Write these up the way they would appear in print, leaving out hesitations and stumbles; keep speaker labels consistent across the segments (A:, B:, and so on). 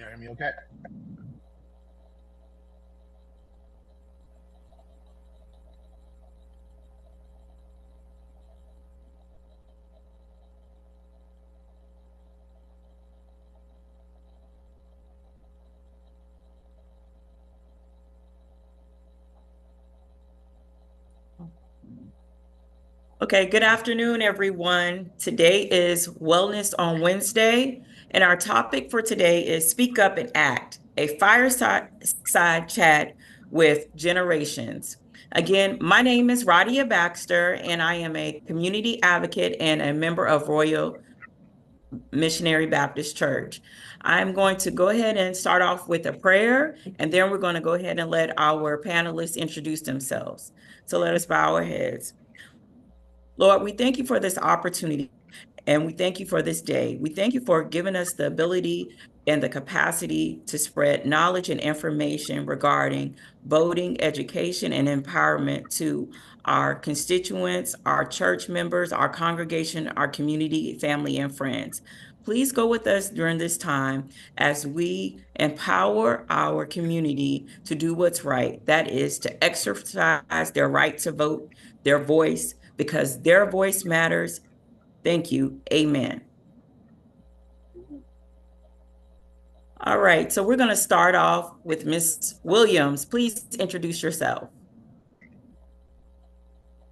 A: you hear me okay?
B: Okay, good afternoon, everyone. Today is Wellness on Wednesday, and our topic for today is Speak Up and Act, a fireside chat with generations. Again, my name is Radia Baxter, and I am a community advocate and a member of Royal Missionary Baptist Church. I'm going to go ahead and start off with a prayer, and then we're going to go ahead and let our panelists introduce themselves. So let us bow our heads. Lord, we thank you for this opportunity and we thank you for this day. We thank you for giving us the ability and the capacity to spread knowledge and information regarding voting, education, and empowerment to our constituents, our church members, our congregation, our community, family, and friends. Please go with us during this time as we empower our community to do what's right. That is to exercise their right to vote, their voice, because their voice matters. Thank you. Amen. All right, so we're going to start off with Ms. Williams. Please introduce yourself.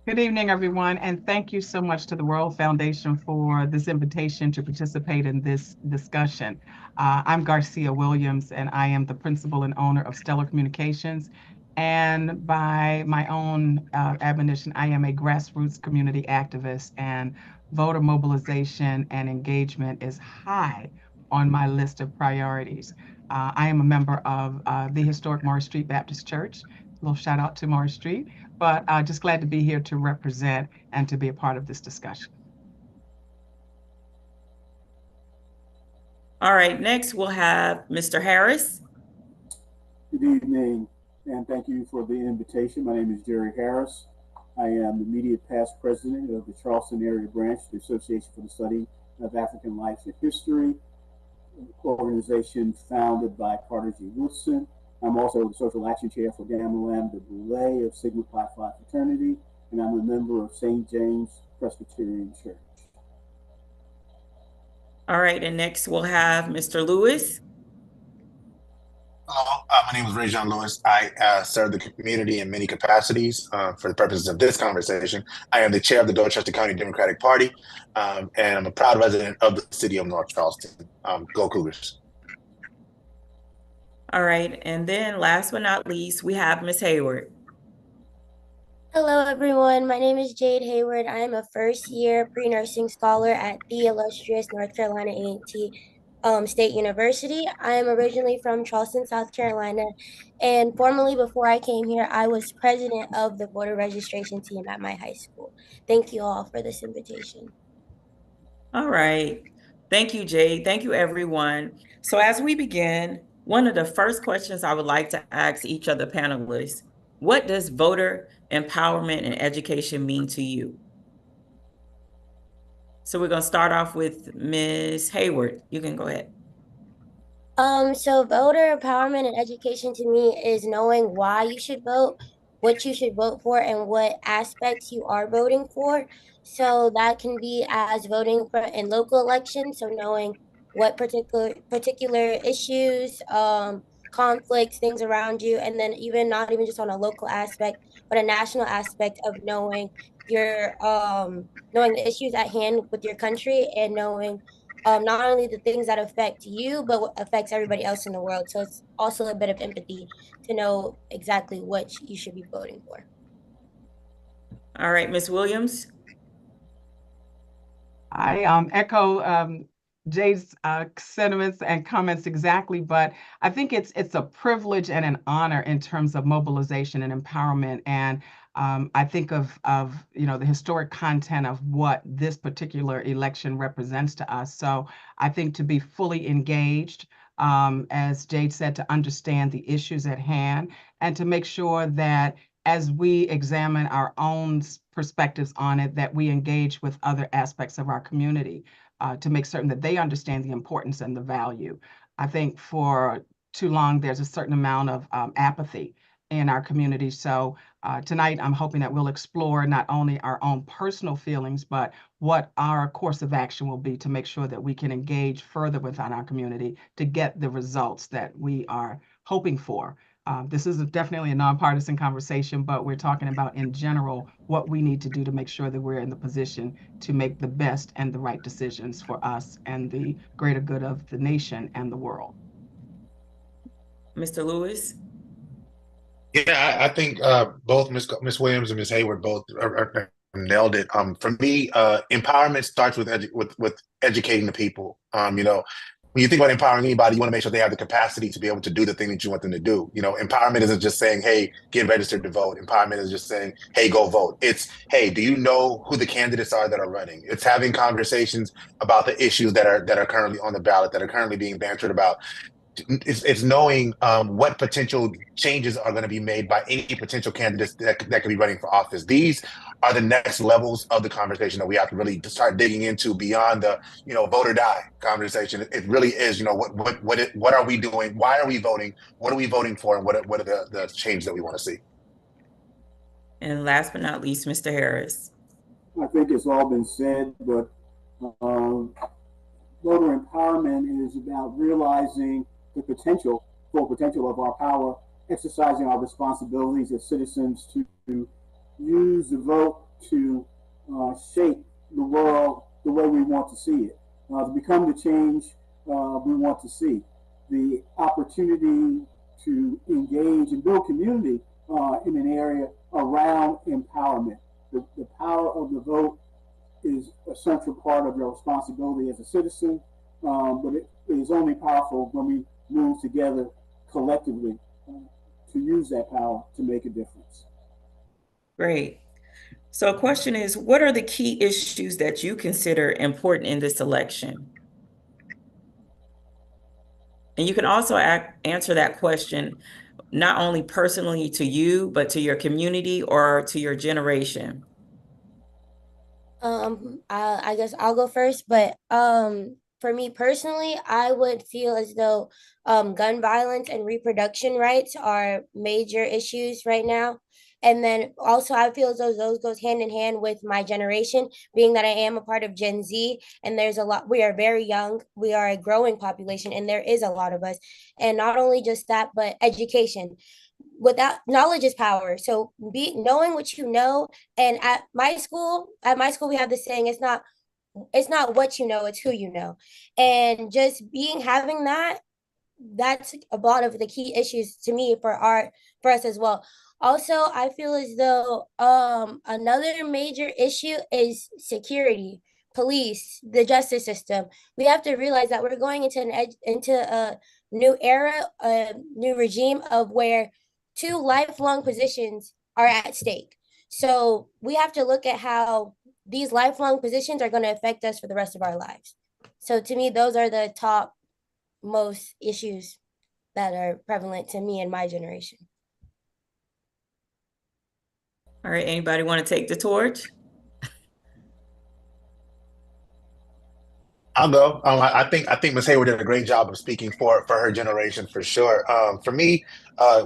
C: Good evening, everyone, and thank you so much to the World Foundation for this invitation to participate in this discussion. I'm Garcia Williams, and I am the principal and owner of Stellar Communications. And by my own admonition, I am a grassroots community activist, and voter mobilization and engagement is high on my list of priorities. I am a member of the historic Morris Street Baptist Church. A little shout out to Morris Street, but just glad to be here to represent and to be a part of this discussion.
B: All right, next we'll have Mr. Harris.
D: Good evening, and thank you for the invitation. My name is Jerry Harris. I am the immediate past president of the Charleston area branch, the Association for the Study of African Life and History, an organization founded by Carter G. Woodson. I'm also the social action chair for Gamma Lambda Boule of Sigma Pi Phi fraternity, and I'm a member of St. James Presbyterian Church.
B: All right, and next we'll have Mr. Lewis.
A: Hello, my name is Ray John Lewis. I serve the community in many capacities. For the purposes of this conversation, I am the chair of the Dorchester County Democratic Party, and I'm a proud resident of the city of North Charleston. Go Cougars.
B: All right, and then last but not least, we have Ms. Hayward.
E: Hello, everyone. My name is Jade Hayward. I am a first-year pre-nursing scholar at the illustrious North Carolina A&T State University. I am originally from Charleston, South Carolina, and formerly before I came here, I was president of the voter registration team at my high school. Thank you all for this invitation.
B: All right. Thank you, Jade. Thank you, everyone. So as we begin, one of the first questions I would like to ask each of the panelists, what does voter empowerment and education mean to you? So we're going to start off with Ms. Hayward. You can go ahead.
E: So voter empowerment and education to me is knowing why you should vote, what you should vote for, and what aspects you are voting for. So that can be as voting for in local elections, so knowing what particular issues, conflicts, things around you, and then even not even just on a local aspect, but a national aspect of knowing your knowing the issues at hand with your country and knowing not only the things that affect you, but what affects everybody else in the world. So it's also a bit of empathy to know exactly what you should be voting for.
B: All right, Ms. Williams.
C: I echo Jay's sentiments and comments exactly, but I think it's a privilege and an honor in terms of mobilization and empowerment. And I think of the historic content of what this particular election represents to us. So I think to be fully engaged, as Jade said, to understand the issues at hand and to make sure that as we examine our own perspectives on it, that we engage with other aspects of our community. to make certain that they understand the importance and the value. I think for too long, there's a certain amount of apathy in our community. So tonight, I'm hoping that we'll explore not only our own personal feelings, but what our course of action will be to make sure that we can engage further within our community to get the results that we are hoping for. This is definitely a nonpartisan conversation, but we're talking about in general what we need to do to make sure that we're in the position to make the best and the right decisions for us and the greater good of the nation and the world.
B: Mr. Lewis?
A: Yeah, I think both Miss Williams and Miss Hayward both nailed it. For me, empowerment starts with with educating the people. When you think about empowering anybody, you want to make sure they have the capacity to be able to do the thing that you want them to do. Empowerment isn't just saying, "Hey, get registered to vote." Empowerment is just saying, "Hey, go vote." It's, "Hey, do you know who the candidates are that are running?" It's having conversations about the issues that are currently on the ballot, that are currently being bantered about. It's knowing what potential changes are going to be made by any potential candidates that could be running for office. These are the next levels of the conversation that we have to really start digging into beyond the vote or die conversation. It really is what are we doing? Why are we voting? What are we voting for? And what are the changes that we want to see?
B: And last but not least, Mr. Harris.
D: I think it's all been said, but voter empowerment is about realizing the full potential of our power, exercising our responsibilities as citizens to use the vote to shape the world the way we want to see it, to become the change we want to see. The opportunity to engage and build community in an area around empowerment. The power of the vote is a central part of your responsibility as a citizen, but it is only powerful when we move together collectively to use that power to make a difference.
B: Great. So a question is, what are the key issues that you consider important in this election? And you can also answer that question not only personally to you, but to your community or to your generation.
E: I guess I'll go first, but for me personally, I would feel as though gun violence and reproduction rights are major issues right now. And then also I feel as though those goes hand in hand with my generation, being that I am a part of Gen Z, and there's a lot, we are very young, we are a growing population, and there is a lot of us. And not only just that, but education. Without knowledge is power. So be knowing what you know. And at my school we have this saying, it's not what you know, it's who you know. And just having that's a lot of the key issues to me for us as well. Also, I feel as though another major issue is security, police, the justice system. We have to realize that we're going into a new era, a new regime of where two lifelong positions are at stake. So we have to look at how these lifelong positions are going to affect us for the rest of our lives. So to me, those are the top most issues that are prevalent to me and my generation.
B: All right, anybody want to take the torch?
A: I'll go. I think Ms. Hayward did a great job of speaking for her generation for sure. For me,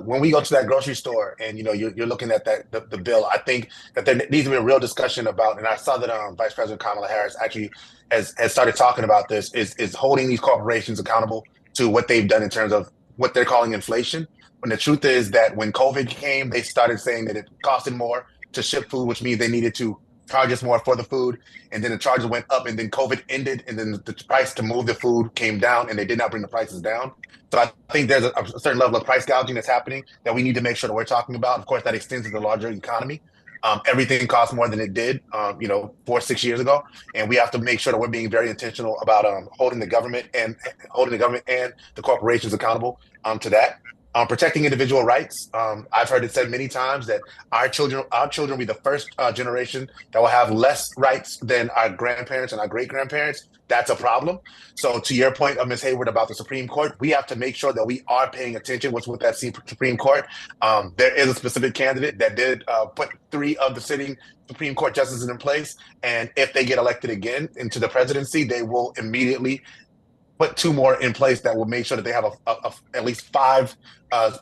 A: when we go to that grocery store and you're looking at the bill, I think that there needs to be a real discussion about. And I saw that Vice President Kamala Harris actually has started talking about this. Is holding these corporations accountable to what they've done in terms of what they're calling inflation. When the truth is that when COVID came, they started saying that it costed more to ship food, which means they needed to charge us more for the food, and then the charges went up, and then COVID ended, and then the price to move the food came down, and they did not bring the prices down. So I think there's a certain level of price gouging that's happening that we need to make sure that we're talking about. Of course, that extends to the larger economy. Everything costs more than it did, 4 or 6 years ago, and we have to make sure that we're being very intentional about holding the government and the corporations accountable to that. Protecting individual rights. I've heard it said many times that our children will be the first generation that will have less rights than our grandparents and our great grandparents. That's a problem. So, to your point, Ms. Hayward, about the Supreme Court, we have to make sure that we are paying attention what's with that Supreme Court. There is a specific candidate that did put 3 of the sitting Supreme Court justices in place, and if they get elected again into the presidency, they will immediately put 2 more in place that will make sure that they have at least 5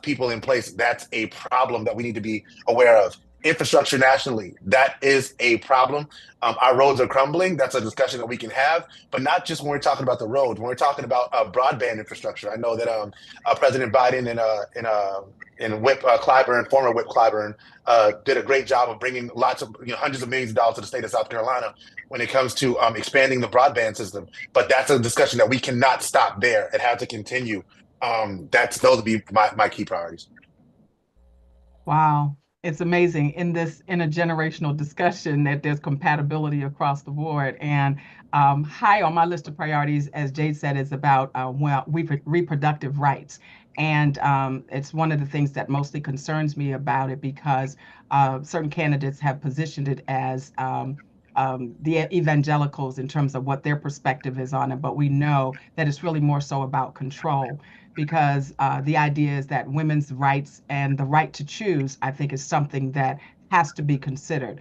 A: people in place. That's a problem that we need to be aware of. Infrastructure nationally, that is a problem. Our roads are crumbling. That's a discussion that we can have, but not just when we're talking about the roads. When we're talking about broadband infrastructure, I know that President Biden and Whip Clyburn, former Whip Clyburn, did a great job of bringing lots of hundreds of millions of dollars to the state of South Carolina when it comes to expanding the broadband system. But that's a discussion that we cannot stop there. It has to continue. Those would be my key priorities.
C: Wow. It's amazing in a generational discussion that there's compatibility across the board. And high on my list of priorities, as Jade said, is about reproductive rights. And it's one of the things that mostly concerns me about it, because certain candidates have positioned it as the evangelicals in terms of what their perspective is on it. But we know that it's really more so about control, because the idea is that women's rights and the right to choose, I think, is something that has to be considered.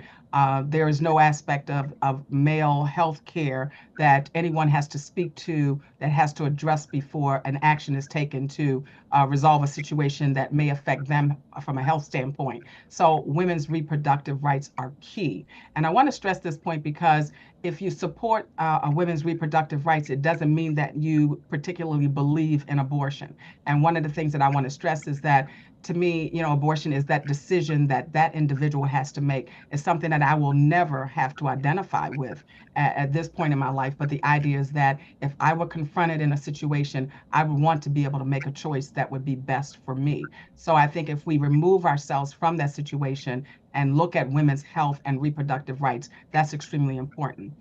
C: There is no aspect of male health care that anyone has to speak to, that has to address before an action is taken to resolve a situation that may affect them from a health standpoint. So women's reproductive rights are key. And I want to stress this point, because if you support women's reproductive rights, it doesn't mean that you particularly believe in abortion. And one of the things that I want to stress is that, to me, abortion is that decision that individual has to make. It's something that I will never have to identify with at this point in my life. But the idea is that if I were confronted in a situation, I would want to be able to make a choice that would be best for me. So I think if we remove ourselves from that situation and look at women's health and reproductive rights, that's extremely important.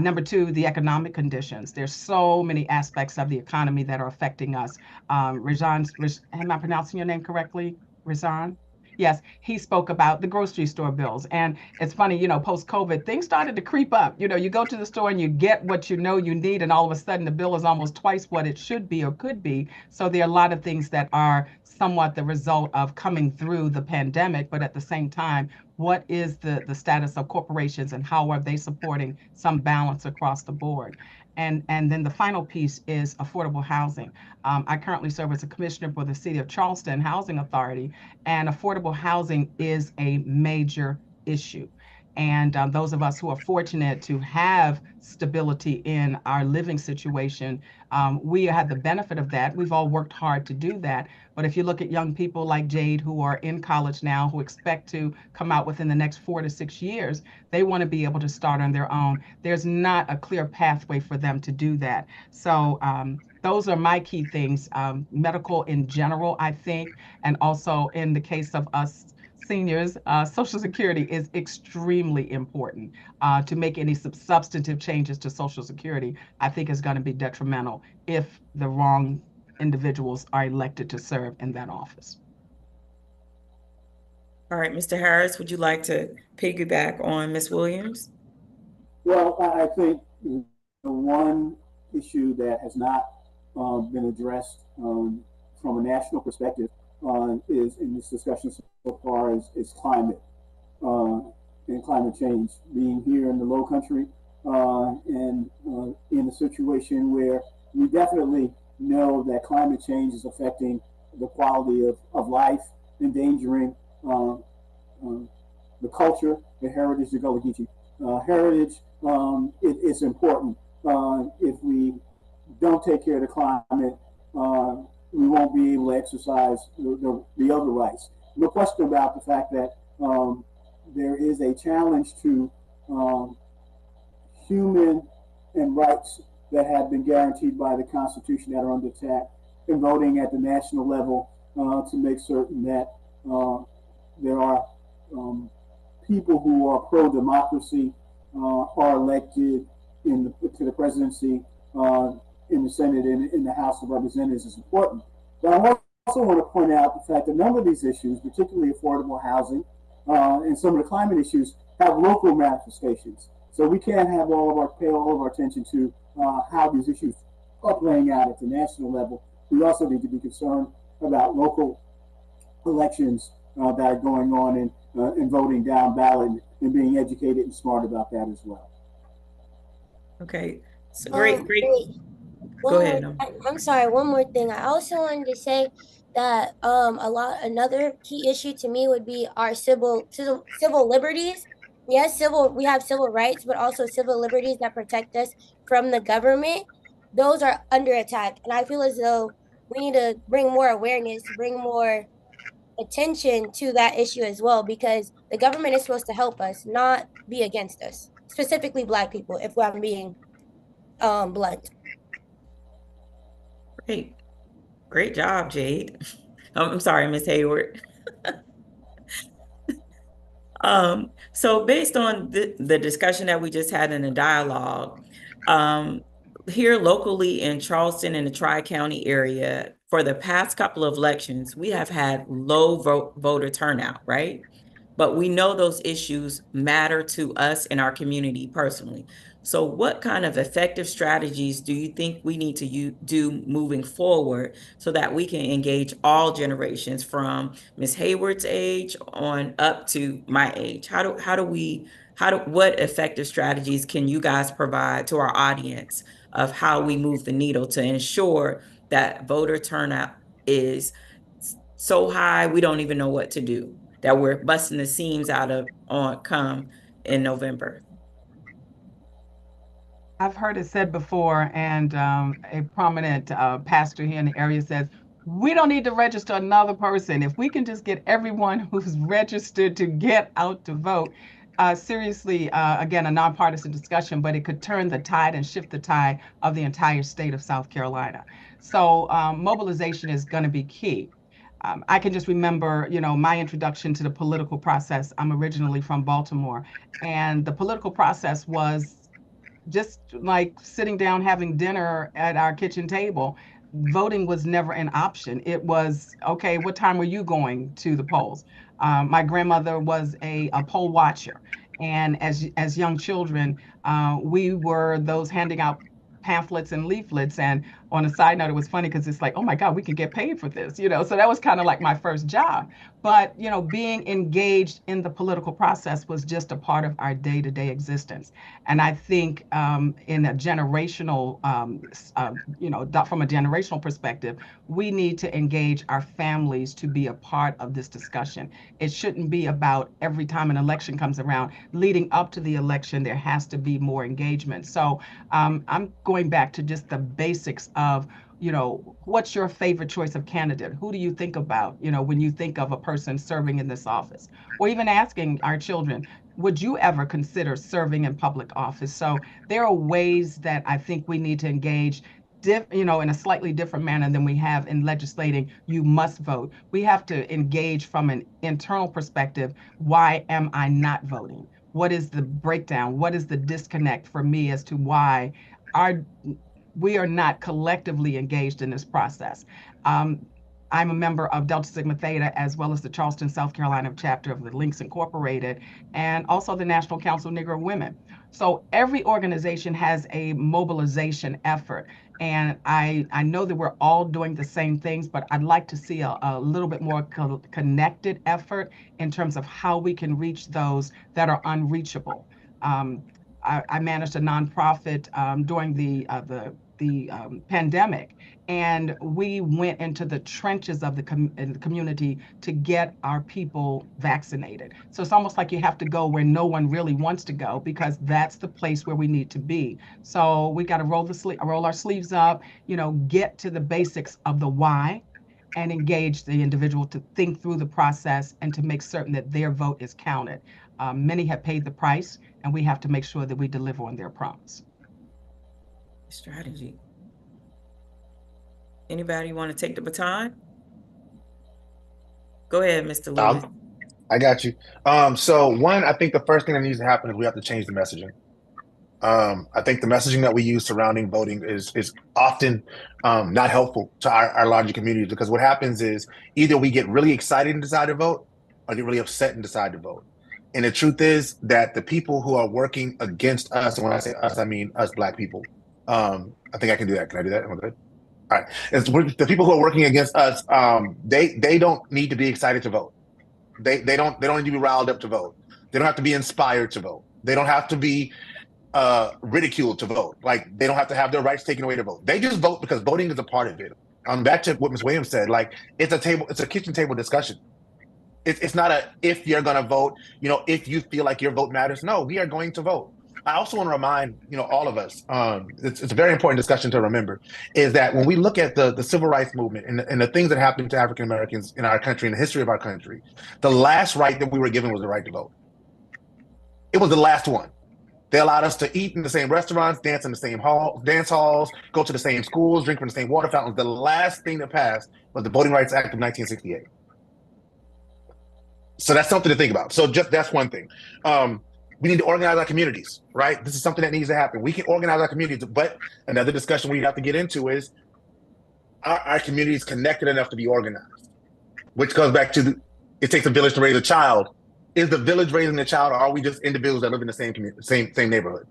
C: Number 2, the economic conditions. There's so many aspects of the economy that are affecting us. Rajan, am I pronouncing your name correctly, Rajan? Yes, he spoke about the grocery store bills. And it's funny, post-COVID, things started to creep up. You go to the store and you get what you need, and all of a sudden the bill is almost twice what it should be or could be. So there are a lot of things that are somewhat the result of coming through the pandemic, but at the same time, what is the status of corporations and how are they supporting some balance across the board? And then the final piece is affordable housing. I currently serve as a commissioner for the City of Charleston Housing Authority, and affordable housing is a major issue. And those of us who are fortunate to have stability in our living situation, we had the benefit of that. We've all worked hard to do that. But if you look at young people like Jade, who are in college now, who expect to come out within the next 4 to 6 years, they want to be able to start on their own. There's not a clear pathway for them to do that. So those are my key things. Medical in general, I think, and also in the case of us seniors, Social Security is extremely important. To make any substantive changes to Social Security, I think is going to be detrimental if the wrong individuals are elected to serve in that office.
B: All right, Mr. Harris, would you like to piggyback on Ms. Williams?
D: Well, I think the one issue that has not been addressed from a national perspective is in this discussion so far is climate and climate change. Being here in the Low Country and in a situation where we definitely know that climate change is affecting the quality of life, endangering the culture, the heritage, the Gullah Geechee heritage. It's important. If we don't take care of the climate, we won't be able to exercise the other rights. No question about the fact that there is a challenge to human and rights that have been guaranteed by the Constitution that are under attack, and voting at the national level to make certain that there are people who are pro-democracy are elected to the presidency, in the Senate, and in the House of Representatives is important. But I'm also want to point out the fact that a number of these issues, particularly affordable housing and some of the climate issues, have local manifestations. So we can't have pay all of our attention to how these issues are playing out at the national level. We also need to be concerned about local elections that are going on and voting down ballot and being educated and smart about that as well.
B: Okay, so great. Go
E: One more,
B: ahead.
E: I'm sorry, one more thing. I also wanted to say that another key issue to me would be our civil liberties. Yes, we have civil rights, but also civil liberties that protect us from the government. Those are under attack. And I feel as though we need to bring more awareness, bring more attention to that issue as well, because the government is supposed to help us, not be against us, specifically Black people, if I'm being blunt.
B: Great job, Jade. I'm sorry, Miss Hayward. So based on the discussion that we just had in the dialogue, here locally in Charleston and the Tri-County area, for the past couple of elections, we have had low voter turnout, right? But we know those issues matter to us in our community personally. So what kind of effective strategies do you think we need to do moving forward so that we can engage all generations from Ms. Hayward's age on up to my age? What effective strategies can you guys provide to our audience of how we move the needle to ensure that voter turnout is so high we don't even know what to do, that we're busting the seams out of on come in November?
C: I've heard it said before, and a prominent pastor here in the area says, we don't need to register another person. If we can just get everyone who's registered to get out to vote, seriously, again, a nonpartisan discussion, but it could turn the tide and shift the tide of the entire state of South Carolina. So mobilization is going to be key. I can just remember, my introduction to the political process. I'm originally from Baltimore, and the political process was just like sitting down having dinner at our kitchen table. Voting was never an option. It was, okay, what time were you going to the polls? My grandmother was a poll watcher. And as young children, we were those handing out pamphlets and leaflets. And on a side note, it was funny because it's like, oh my God, we can get paid for this, So that was kind of like my first job. But, being engaged in the political process was just a part of our day-to-day existence. And I think in a generational, from a generational perspective, we need to engage our families to be a part of this discussion. It shouldn't be about every time an election comes around. Leading up to the election, there has to be more engagement. So I'm going back to just the basics of what's your favorite choice of candidate? Who do you think about, when you think of a person serving in this office? Or even asking our children, would you ever consider serving in public office? So there are ways that I think we need to engage in a slightly different manner than we have in legislating. You must vote. We have to engage from an internal perspective. Why am I not voting? What is the breakdown? What is the disconnect for me as to why we are not collectively engaged in this process? I'm a member of Delta Sigma Theta, as well as the Charleston, South Carolina chapter of the Links Incorporated, and also the National Council of Negro Women. So every organization has a mobilization effort. And I know that we're all doing the same things, but I'd like to see a little bit more connected effort in terms of how we can reach those that are unreachable. I managed a nonprofit during the pandemic, and we went into the trenches of the community to get our people vaccinated. So it's almost like you have to go where no one really wants to go, because that's the place where we need to be. So we got to roll our sleeves up, get to the basics of the why, and engage the individual to think through the process and to make certain that their vote is counted. Many have paid the price, and we have to make sure that we deliver on their promise.
B: Strategy. Anybody want to take the baton? Go ahead, Mr. Lewis.
A: I got you. So one, I think the first thing that needs to happen is we have to change the messaging. I think the messaging that we use surrounding voting is often not helpful to our larger communities, because what happens is either we get really excited and decide to vote, or get really upset and decide to vote. And the truth is that the people who are working against us, and when I say us, I mean us Black people. I think I can do that. Can I do that? Am I good? All right. The people who are working against us, they don't need to be excited to vote. They don't need to be riled up to vote. They don't have to be inspired to vote. They don't have to be ridiculed to vote. Like, they don't have to have their rights taken away to vote. They just vote because voting is a part of it. Back to what Ms. Williams said, like, it's a kitchen table discussion. It's not a if you're going to vote, if you feel like your vote matters. No, we are going to vote. I also want to remind, all of us, it's a very important discussion to remember, is that when we look at the civil rights movement and the things that happened to African Americans in our country, in the history of our country, the last right that we were given was the right to vote. It was the last one. They allowed us to eat in the same restaurants, dance in the same dance halls, go to the same schools, drink from the same water fountains. The last thing that passed was the Voting Rights Act of 1968. So that's something to think about. So that's one thing. We need to organize our communities, right? This is something that needs to happen. We can organize our communities, but another discussion we have to get into is, are our communities connected enough to be organized? Which goes back to it takes a village to raise a child. Is the village raising the child, or are we just individuals that live in the same community, same neighborhood?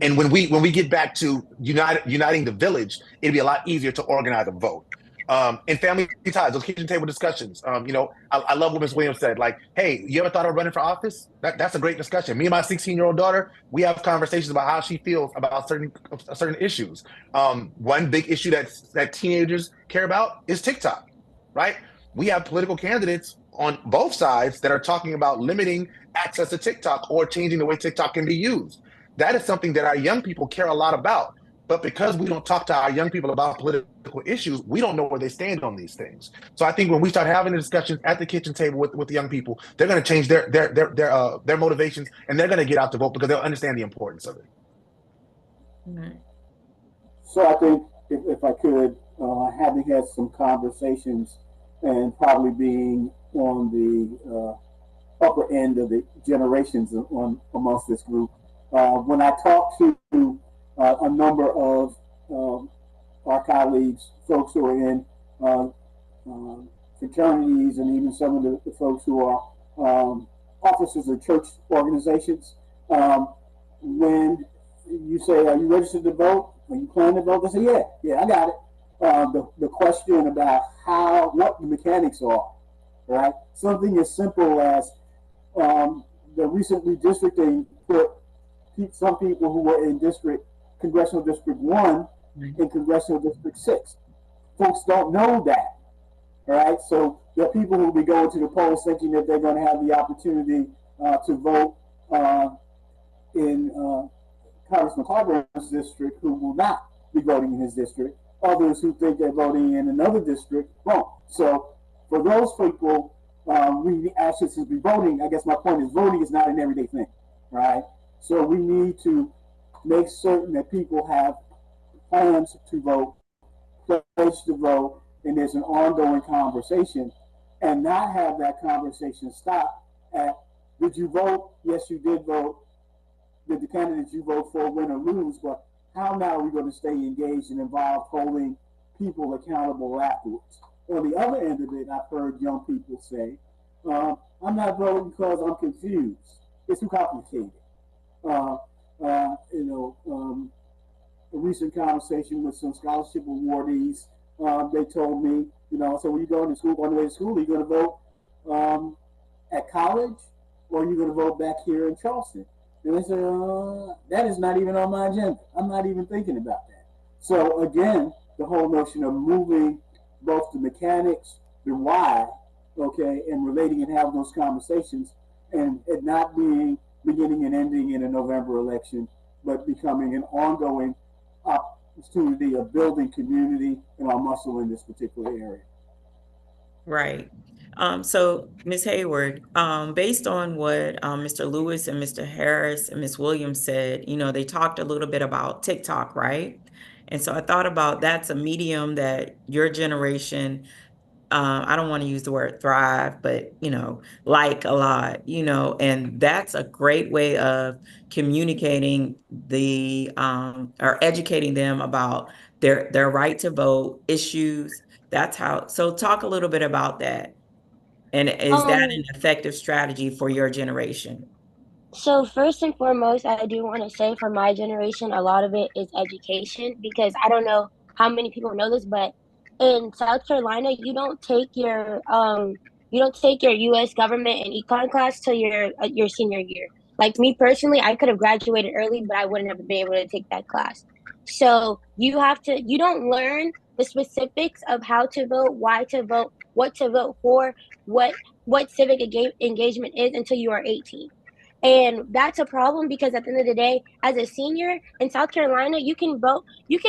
A: And when we get back to uniting the village, it'd be a lot easier to organize a vote. And family ties, those kitchen table discussions. I love what Ms. Williams said. Like, hey, you ever thought of running for office? That's a great discussion. Me and my 16-year-old daughter, we have conversations about how she feels about certain issues. One big issue that teenagers care about is TikTok, right? We have political candidates on both sides that are talking about limiting access to TikTok or changing the way TikTok can be used. That is something that our young people care a lot about. But because we don't talk to our young people about political issues, we don't know where they stand on these things. So I think when we start having the discussions at the kitchen table with the young people, they're going to change their motivations, and they're going to get out to vote because they'll understand the importance of it.
B: Mm-hmm.
D: So I think if I could, having had some conversations and probably being on the upper end of the generations amongst this group, when I talk to a number of our colleagues, folks who are in fraternities, and even some of the folks who are officers of church organizations, when you say, are you registered to vote? Are you planning to vote? They say, yeah, I got it. The question about what the mechanics are, right? Something as simple as the recent redistricting put some people who were in Congressional District 1 and Congressional District 6. Folks don't know that, right? So there are people who will be going to the polls thinking that they're going to have the opportunity to vote in Congressman Clyburn's district, who will not be voting in his district. Others who think they're voting in another district won't. So for those people, we actually should be voting. I guess my point is, voting is not an everyday thing, right? So we need to make certain that people have plans to vote, place to vote, and there's an ongoing conversation, and not have that conversation stop at, did you vote? Yes, you did vote. Did the candidates you vote for win or lose? But how now are we going to stay engaged and involved, holding people accountable afterwards? On the other end of it, I've heard young people say, I'm not voting because I'm confused. It's too complicated. A recent conversation with some scholarship awardees, they told me, so when you go to school, on the way to school, are you going to vote at college, or are you going to vote back here in Charleston? And they said, that is not even on my agenda. I'm not even thinking about that. So again, the whole notion of moving both the mechanics, the why, okay, and relating and having those conversations, and it not being beginning and ending in a November election, but becoming an ongoing opportunity of building community and our muscle in this particular area.
B: Right. So Ms. Hayward, based on what Mr. Lewis and Mr. Harris and Ms. Williams said, they talked a little bit about TikTok, right? And so I thought about, that's a medium that your generation I don't want to use the word thrive, but, like a lot, and that's a great way of communicating or educating them about their right to vote issues. So talk a little bit about that. And is that an effective strategy for your generation?
E: So first and foremost, I do want to say for my generation, a lot of it is education because I don't know how many people know this, but in South Carolina, you don't take your U.S. government and econ class till your senior year. Like me personally, I could have graduated early, but I wouldn't have been able to take that class. So you don't learn the specifics of how to vote, why to vote, what to vote for, what civic engagement is until you are 18. And that's a problem because at the end of the day, as a senior in South Carolina, you can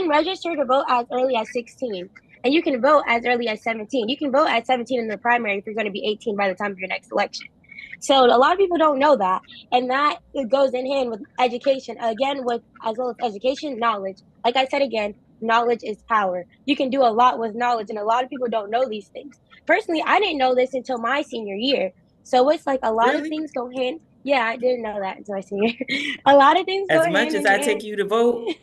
E: register to vote as early as 16 and you can vote as early as 17. You can vote at 17 in the primary if you're going to be 18 by the time of your next election. So a lot of people don't know that. And that it goes in hand with education. Again, with as well as education, knowledge. Like I said again, knowledge is power. You can do a lot with knowledge, and a lot of people don't know these things. Personally, I didn't know this until my senior year. So it's like a lot of things go hand. Yeah, I didn't know that until my senior year. A lot of things go
B: As much
E: hand
B: as
E: in
B: I
E: hand.
B: take you to vote.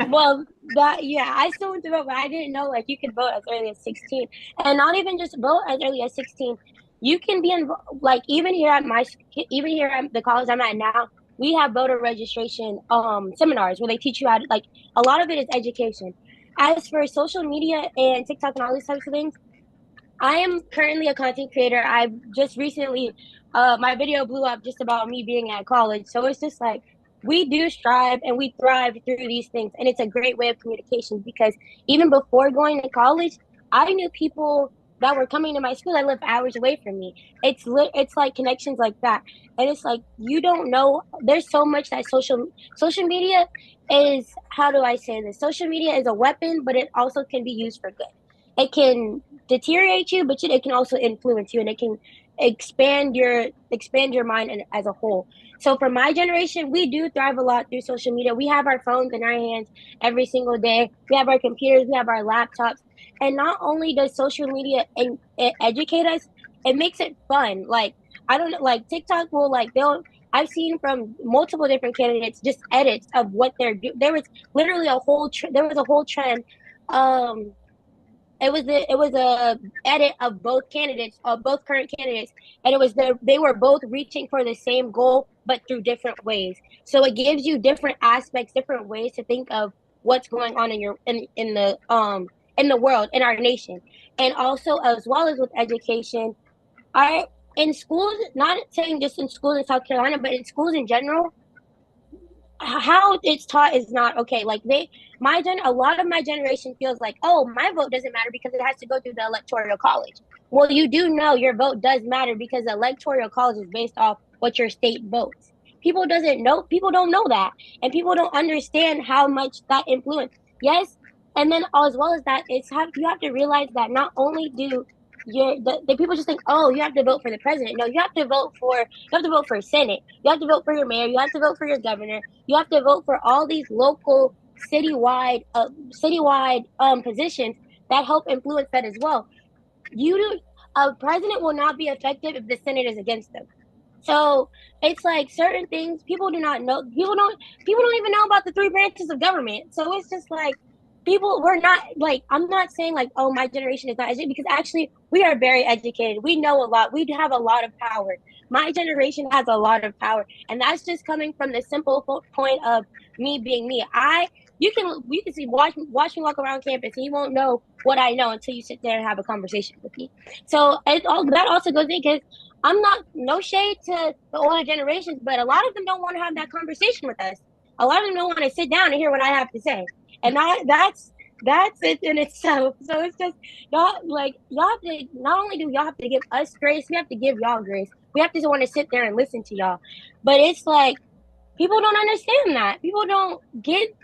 E: Well, I still went to vote, but I didn't know like you could vote as early as 16, and not even just vote as early as 16. You can be in like even here at the college I'm at now. We have voter registration seminars where they teach you how to like a lot of it is education. As for social media and TikTok and all these types of things, I am currently a content creator. I've just recently, my video blew up just about me being at college. So it's just like we do strive and we thrive through these things. And it's a great way of communication because even before going to college, I knew people that were coming to my school that live hours away from me. It's like connections like that. And it's like you don't know there's so much that social media is how do I say this? Social media is a weapon, but it also can be used for good. It can deteriorate you, but it can also influence you, and it can expand your mind as a whole. So for my generation, we do thrive a lot through social media. We have our phones in our hands every single day. We have our computers, we have our laptops, and not only does social media educate us, it makes it fun. Like I don't know, like TikTok will like they'll. I've seen from multiple different candidates just edits of what they're doing. There was literally there was a whole trend. It was a edit of both candidates, of both current candidates, and they were both reaching for the same goal but through different ways. So it gives you different aspects, different ways to think of what's going on in the world, in our nation. And also as well as with education, I in schools, not saying just in schools in South Carolina, but in schools in general, how it's taught is not okay. Like a lot of my generation feels like, oh, my vote doesn't matter because it has to go through the electoral college. Well, you do know your vote does matter because the electoral college is based off what your state votes. People don't know that, and people don't understand how much that influence. Yes, and then as well as that, you have to realize that not only do the people just think, oh, you have to vote for the president. No, you have to vote for Senate. You have to vote for your mayor. You have to vote for your governor. You have to vote for all these local citywide positions that help influence that as well. A president will not be effective if the Senate is against them. So it's like certain things people do not know. People don't even know about the three branches of government. So it's just like we're not like I'm not saying like, oh, my generation is not educated because actually we are very educated. We know a lot. We have a lot of power. My generation has a lot of power, and that's just coming from the simple point of me being me. You can see watch me walk around campus and you won't know what I know until you sit there and have a conversation with me. So that also goes in because I'm not no shade to the older generations, but a lot of them don't want to have that conversation with us. A lot of them don't want to sit down and hear what I have to say, and that's it in itself. So it's just y'all have to not only do y'all have to give us grace, we have to give y'all grace. We have to want to sit there and listen to y'all. But it's like people don't understand that. People don't get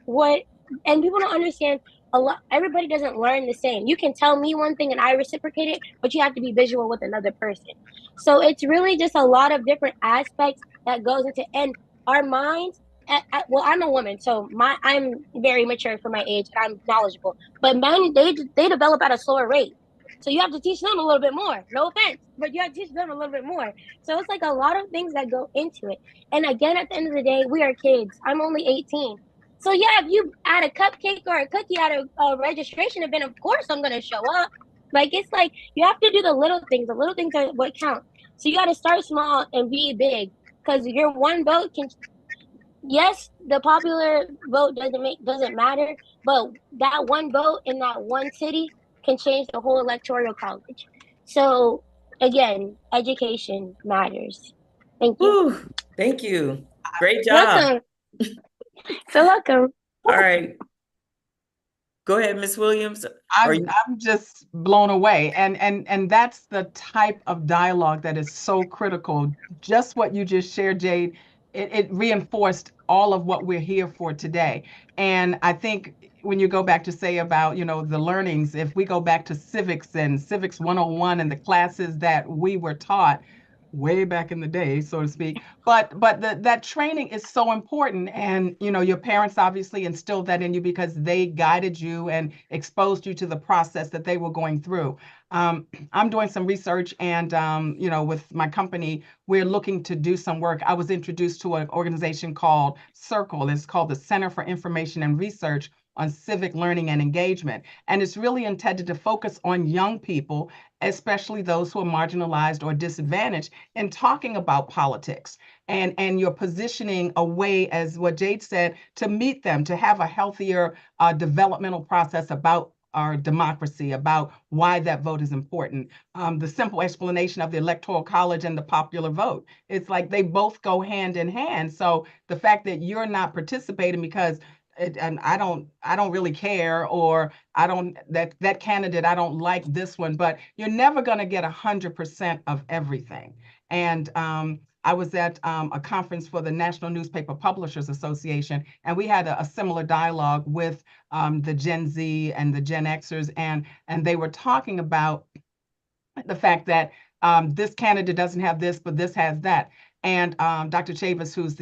E: and people don't understand a lot. Everybody doesn't learn the same. You can tell me one thing and I reciprocate it, but you have to be visual with another person. So it's really just a lot of different aspects that goes into and our minds. Well, I'm a woman, so I'm very mature for my age and I'm knowledgeable. But men, they develop at a slower rate. So you have to teach them a little bit more. No offense, but you have to teach them a little bit more. So it's like a lot of things that go into it. And again, at the end of the day, we are kids. I'm only 18. So yeah, if you add a cupcake or a cookie at a registration event, of course I'm gonna show up. Like it's like you have to do the little things. The little things are what count. So you got to start small and be big, because your one vote can. Yes, the popular vote doesn't matter, but that one vote in that one city can change the whole electoral college. So again, education matters. Thank you.
B: Whew, thank you. Great job.
E: Welcome. So welcome.
B: All right. Go ahead, Ms. Williams.
C: I'm just blown away. And that's the type of dialogue that is so critical. Just what you just shared, Jade, it reinforced all of what we're here for today. And I think when you go back to say about, the learnings, if we go back to civics and civics 101 and the classes that we were taught way back in the day, so to speak, but that training is so important. And your parents obviously instilled that in you because they guided you and exposed you to the process that they were going through. I'm doing some research, and with my company, we're looking to do some work. I was introduced to an organization called Circle. It's called the Center for Information and Research on Civic Learning and Engagement. And it's really intended to focus on young people, especially those who are marginalized or disadvantaged, in talking about politics. And you're positioning a way, as what Jade said, to meet them, to have a healthier developmental process about our democracy, about why that vote is important. The simple explanation of the Electoral College and the popular vote. It's like they both go hand in hand. So the fact that you're not participating because and I don't really care, or I don't that candidate, I don't like this one, but you're never going to get 100% of everything. And I was at a conference for the National Newspaper Publishers Association, and we had a similar dialogue with the Gen Z and the Gen Xers, and they were talking about the fact that this candidate doesn't have this, but this has that. And Dr. Chavis, who's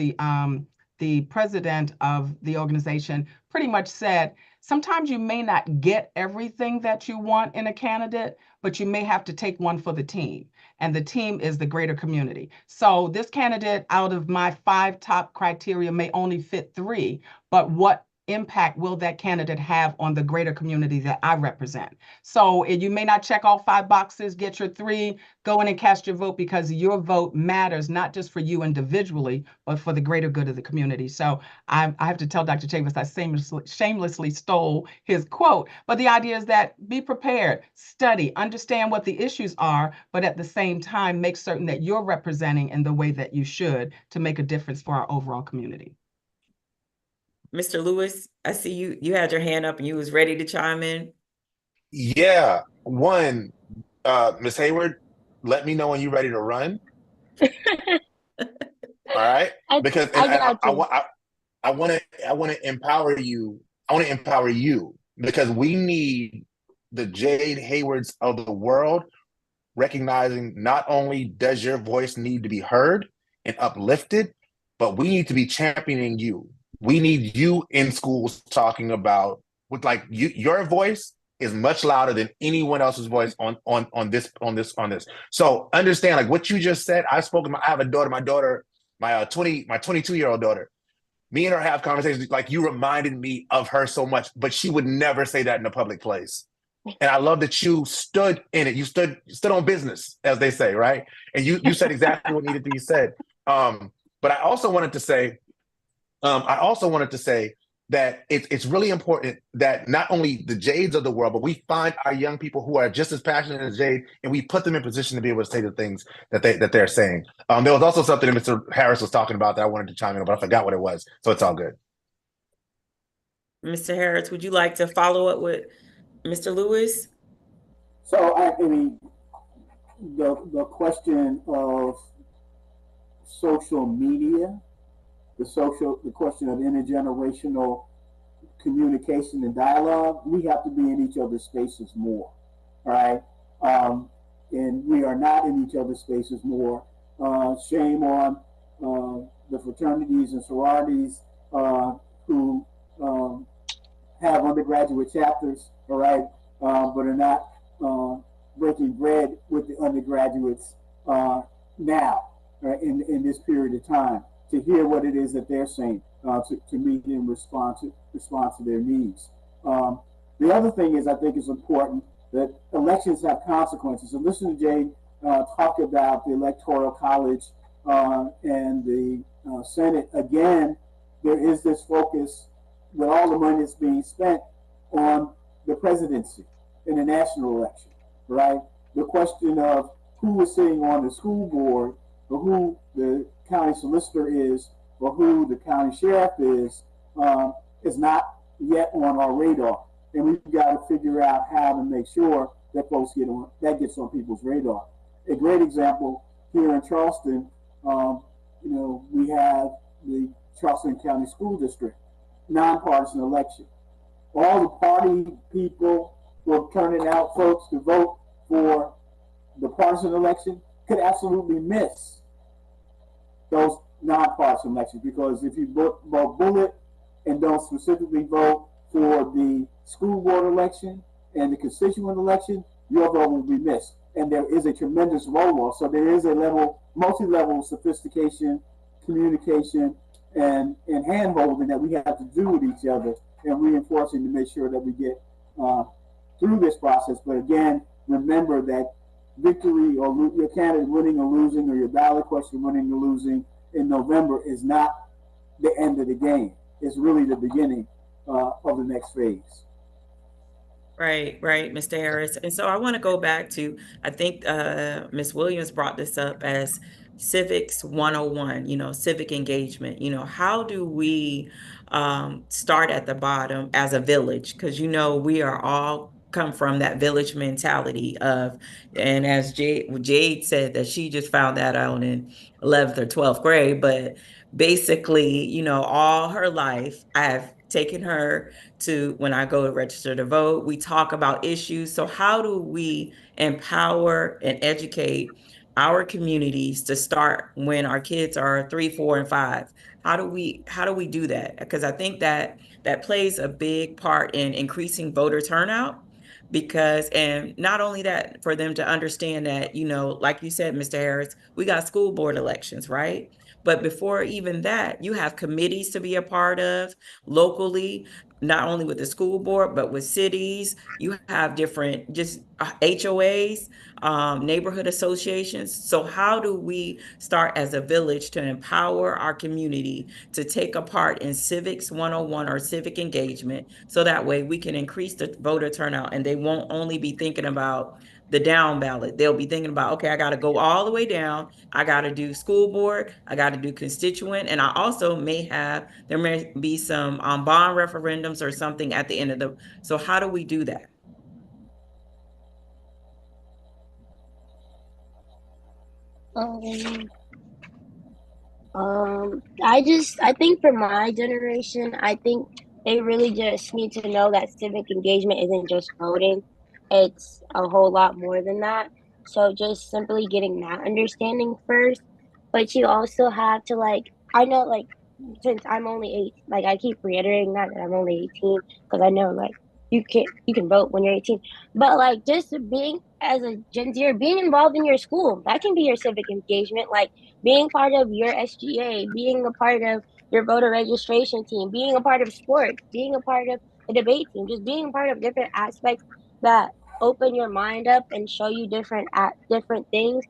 C: the president of the organization, pretty much said, sometimes you may not get everything that you want in a candidate, but you may have to take one for the team. And the team is the greater community. So this candidate, out of my 5 top criteria, may only fit 3, but what impact will that candidate have on the greater community that I represent? So you may not check all 5 boxes, get your 3, go in and cast your vote, because your vote matters, not just for you individually, but for the greater good of the community. So I have to tell Dr. Chavis I shamelessly stole his quote, but the idea is that be prepared, study, understand what the issues are, but at the same time, make certain that you're representing in the way that you should to make a difference for our overall community.
B: Mr. Lewis, I see you had your hand up and you was ready to chime in.
A: Yeah. One, Ms. Hayward, let me know when you're ready to run. All right. Because I want to empower you. I want to empower you, because we need the Jade Haywards of the world recognizing not only does your voice need to be heard and uplifted, but we need to be championing you. We need you in schools talking about your voice is much louder than anyone else's voice on this. So understand, like what you just said. I have a daughter. My daughter, my 22-year-old daughter. Me and her have conversations. Like, you reminded me of her so much, but she would never say that in a public place. And I love that you stood in it. You stood on business, as they say, right? And you said exactly what needed to be said. But I also wanted to say that it's really important that not only the Jades of the world, but we find our young people who are just as passionate as Jade, and we put them in position to be able to say the things that they're saying. There was also something that Mr. Harris was talking about that I wanted to chime in on, but I forgot what it was. So it's all good.
B: Mr. Harris, would you like to follow up with Mr. Lewis?
D: So I mean, the question of social media, the question of intergenerational communication and dialogue, we have to be in each other's spaces more, right? And we are not in each other's spaces more. Shame on the fraternities and sororities who have undergraduate chapters, all right, but are not breaking bread with the undergraduates now, in this period of time, to hear what it is that they're saying, to meet and respond to their needs. The other thing is, I think it's important that elections have consequences. And listen to Jay talk about the Electoral College and the Senate. Again, there is this focus with all the money that's being spent on the presidency in the national election, right? The question of who is sitting on the school board, or who the county solicitor is, or who the county sheriff is not yet on our radar. And we've got to figure out how to make sure that folks gets on people's radar. A great example here in Charleston, we have the Charleston County School District, nonpartisan election. All the party people were turning out folks to vote for the partisan election could absolutely miss those nonpartisan elections, because if you vote bullet and don't specifically vote for the school board election and the constituent election, your vote will be missed. And there is a tremendous roll-off. So there is a multi-level sophistication, communication, and hand-holding that we have to do with each other, and reinforcing to make sure that we get through this process. But again, remember that victory, or your candidate winning or losing, or your ballot question winning or losing in November, is not the end of the game. It's really the beginning of the next phase.
B: Right, Mr. Harris. And so I want to go back to, I think Ms. Williams brought this up as civics 101, civic engagement. How do we start at the bottom as a village? Because, we are all come from that village mentality of, and as Jade said, that she just found that out in 11th or 12th grade, but basically, all her life, I've taken her to, when I go to register to vote, we talk about issues. So how do we empower and educate our communities to start when our kids are 3, 4, and 5? How do we do that? Because I think that plays a big part in increasing voter turnout. Because, and not only that, for them to understand that, like you said, Mr. Harris, we got school board elections, right? But before even that, you have committees to be a part of locally, not only with the school board, but with cities. You have different just HOAs, neighborhood associations. So how do we start as a village to empower our community to take a part in civics 101 or civic engagement, so that way we can increase the voter turnout, and they won't only be thinking about the down ballot. They'll be thinking about, okay, I got to go all the way down. I got to do school board. I got to do constituent. And I also there may be some bond referendums or something at the end of so how do we do that?
E: I think for my generation, I think they really just need to know that civic engagement isn't just voting. It's a whole lot more than that. So just simply getting that understanding first. But you also have to, I know, since I'm only 8, I keep reiterating that I'm only 18, because I know you can vote when you're 18. But just being as a Gen Zer, being involved in your school, that can be your civic engagement. Being part of your SGA, being a part of your voter registration team, being a part of sports, being a part of a debate team, just being a part of different aspects that open your mind up and show you different things,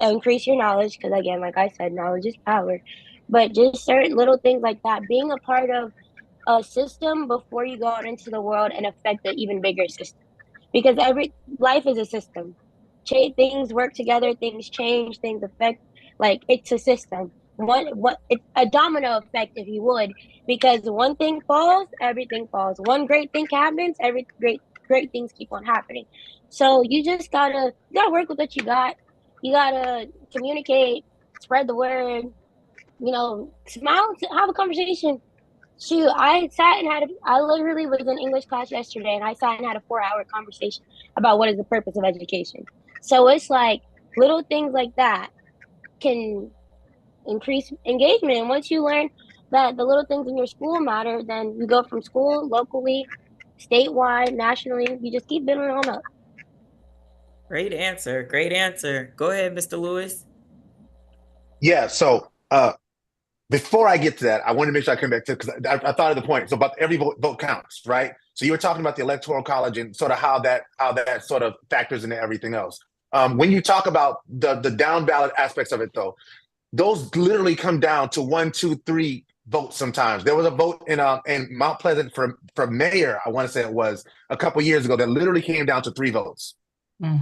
E: increase your knowledge, because again, like I said, knowledge is power. But just certain little things like that, being a part of a system before you go out into the world and affect the even bigger system, because every life is a system. Things work together, things change, things affect. It's a system. What it's a domino effect, if you would, because one thing falls, everything falls. One great thing happens, every great things keep on happening. So you gotta work with what you got. You gotta communicate, spread the word. Smile, have a conversation. Shoot, I literally was in English class yesterday, and I sat and had a 4-hour conversation about what is the purpose of education. So it's little things like that can increase engagement. And once you learn that the little things in your school matter, then you go from school, locally, statewide, nationally, you just keep building on up.
B: Great answer. Great answer. Go ahead, Mr. Lewis.
A: Yeah. So before I get to that, I want to make sure I come back to because I thought of the point. So, about every vote counts, right? So you were talking about the electoral college and sort of how that sort of factors into everything else. When you talk about the down ballot aspects of it, though, those literally come down to 1, 2, 3 votes. Sometimes there was a vote in Mount Pleasant for mayor. I want to say it was a couple years ago that literally came down to 3 votes.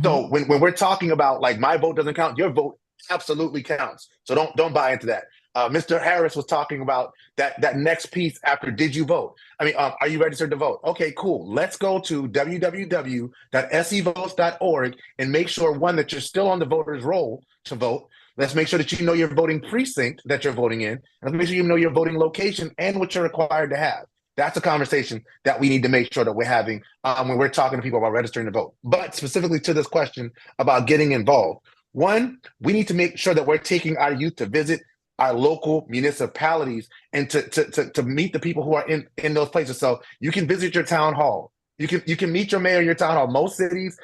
A: So when we're talking about like my vote doesn't count, your vote absolutely counts. So don't buy into that. Mr. Harris was talking about that next piece after did you vote? I mean, are you registered to vote? Okay, cool. Let's go to www.sevotes.org and make sure one that you're still on the voters roll to vote. Let's make sure that you know your voting precinct that you're voting in. And let's make sure you know your voting location and what you're required to have. That's a conversation that we need to make sure that we're having when we're talking to people about registering to vote. But specifically to this question about getting involved, one, we need to make sure that we're taking our youth to visit our local municipalities and to meet the people who are in those places. So you can visit your town hall. You can meet your mayor in your town hall. Most cities,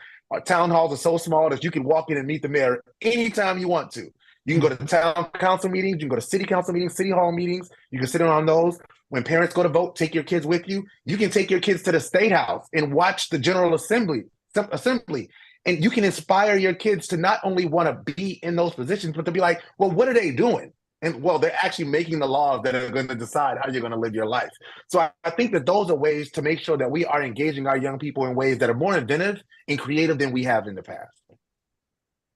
A: town halls are so small that you can walk in and meet the mayor anytime you want to. You can go to town council meetings. You can go to city council meetings, city hall meetings. You can sit in on those. When parents go to vote, take your kids with you. You can take your kids to the State House and watch the General Assembly. And you can inspire your kids to not only want to be in those positions, but to be like, well, what are they doing? And well, they're actually making the laws that are going to decide how you're going to live your life. So I think that those are ways to make sure that we are engaging our young people in ways that are more inventive and creative than we have in the past.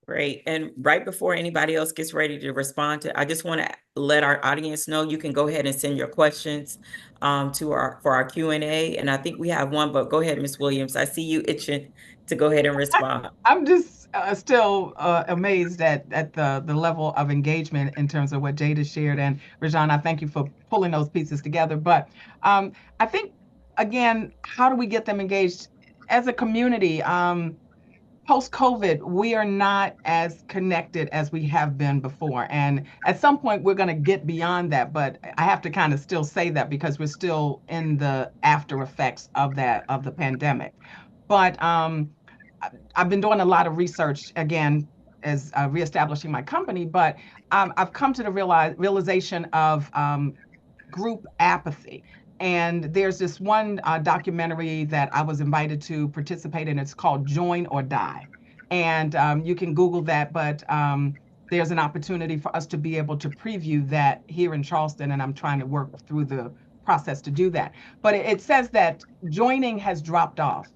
B: Great. And right before anybody else gets ready to respond to, I just want to let our audience know you can go ahead and send your questions for our Q&A. And I think we have one, but go ahead, Ms. Williams. I see you itching to go ahead and respond.
C: I'm just still amazed at the level of engagement in terms of what Jada shared. And Rajan, I thank you for pulling those pieces together. But I think, again, how do we get them engaged as a community? Post-COVID, we are not as connected as we have been before. And at some point, we're going to get beyond that. But I have to kind of still say that because we're still in the after effects of the pandemic. But I've been doing a lot of research, again, as reestablishing my company, but I've come to the realization of group apathy. And there's this one documentary that I was invited to participate in. It's called Join or Die. And you can Google that, but there's an opportunity for us to be able to preview that here in Charleston, and I'm trying to work through the process to do that. But it says that joining has dropped off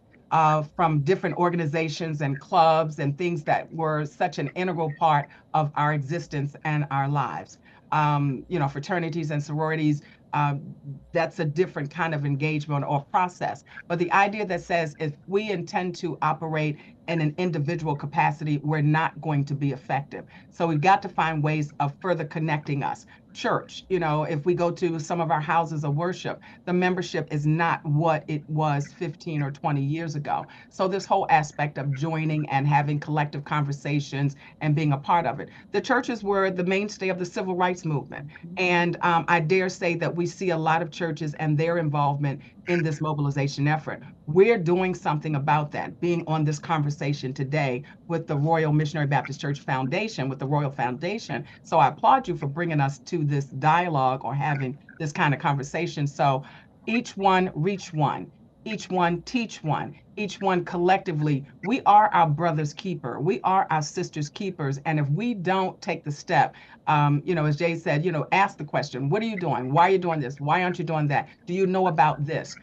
C: from different organizations and clubs and things that were such an integral part of our existence and our lives. Fraternities and sororities, that's a different kind of engagement or process. But the idea that says if we intend to operate in an individual capacity, we're not going to be effective. So we've got to find ways of further connecting us. Church, if we go to some of our houses of worship, the membership is not what it was 15 or 20 years ago. So this whole aspect of joining and having collective conversations and being a part of it. The churches were the mainstay of the civil rights movement. And I dare say that we see a lot of churches and their involvement in this mobilization effort. We're doing something about that, being on this conversation today with the Royal Missionary Baptist Church Foundation, with the Royal Foundation. So I applaud you for bringing us to this dialogue or having this kind of conversation. So each one reach one, each one teach one, each one collectively. We are our brother's keeper. We are our sister's keepers. And if we don't take the step, as Jay said, ask the question, what are you doing? Why are you doing this? Why aren't you doing that? Do you know about this?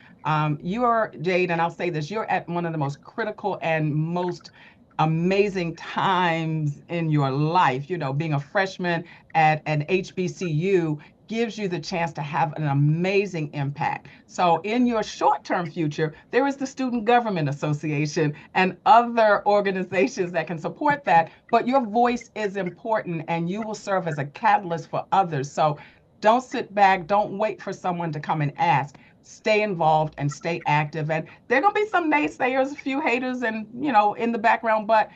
C: You're, Jade, and I'll say this, you're at one of the most critical and most amazing times in your life. Being a freshman at an HBCU gives you the chance to have an amazing impact. So in your short-term future, there is the Student Government Association and other organizations that can support that, but your voice is important and you will serve as a catalyst for others. So don't sit back, don't wait for someone to come and ask. Stay involved and stay active. And there are going to be some naysayers, a few haters and, in the background, but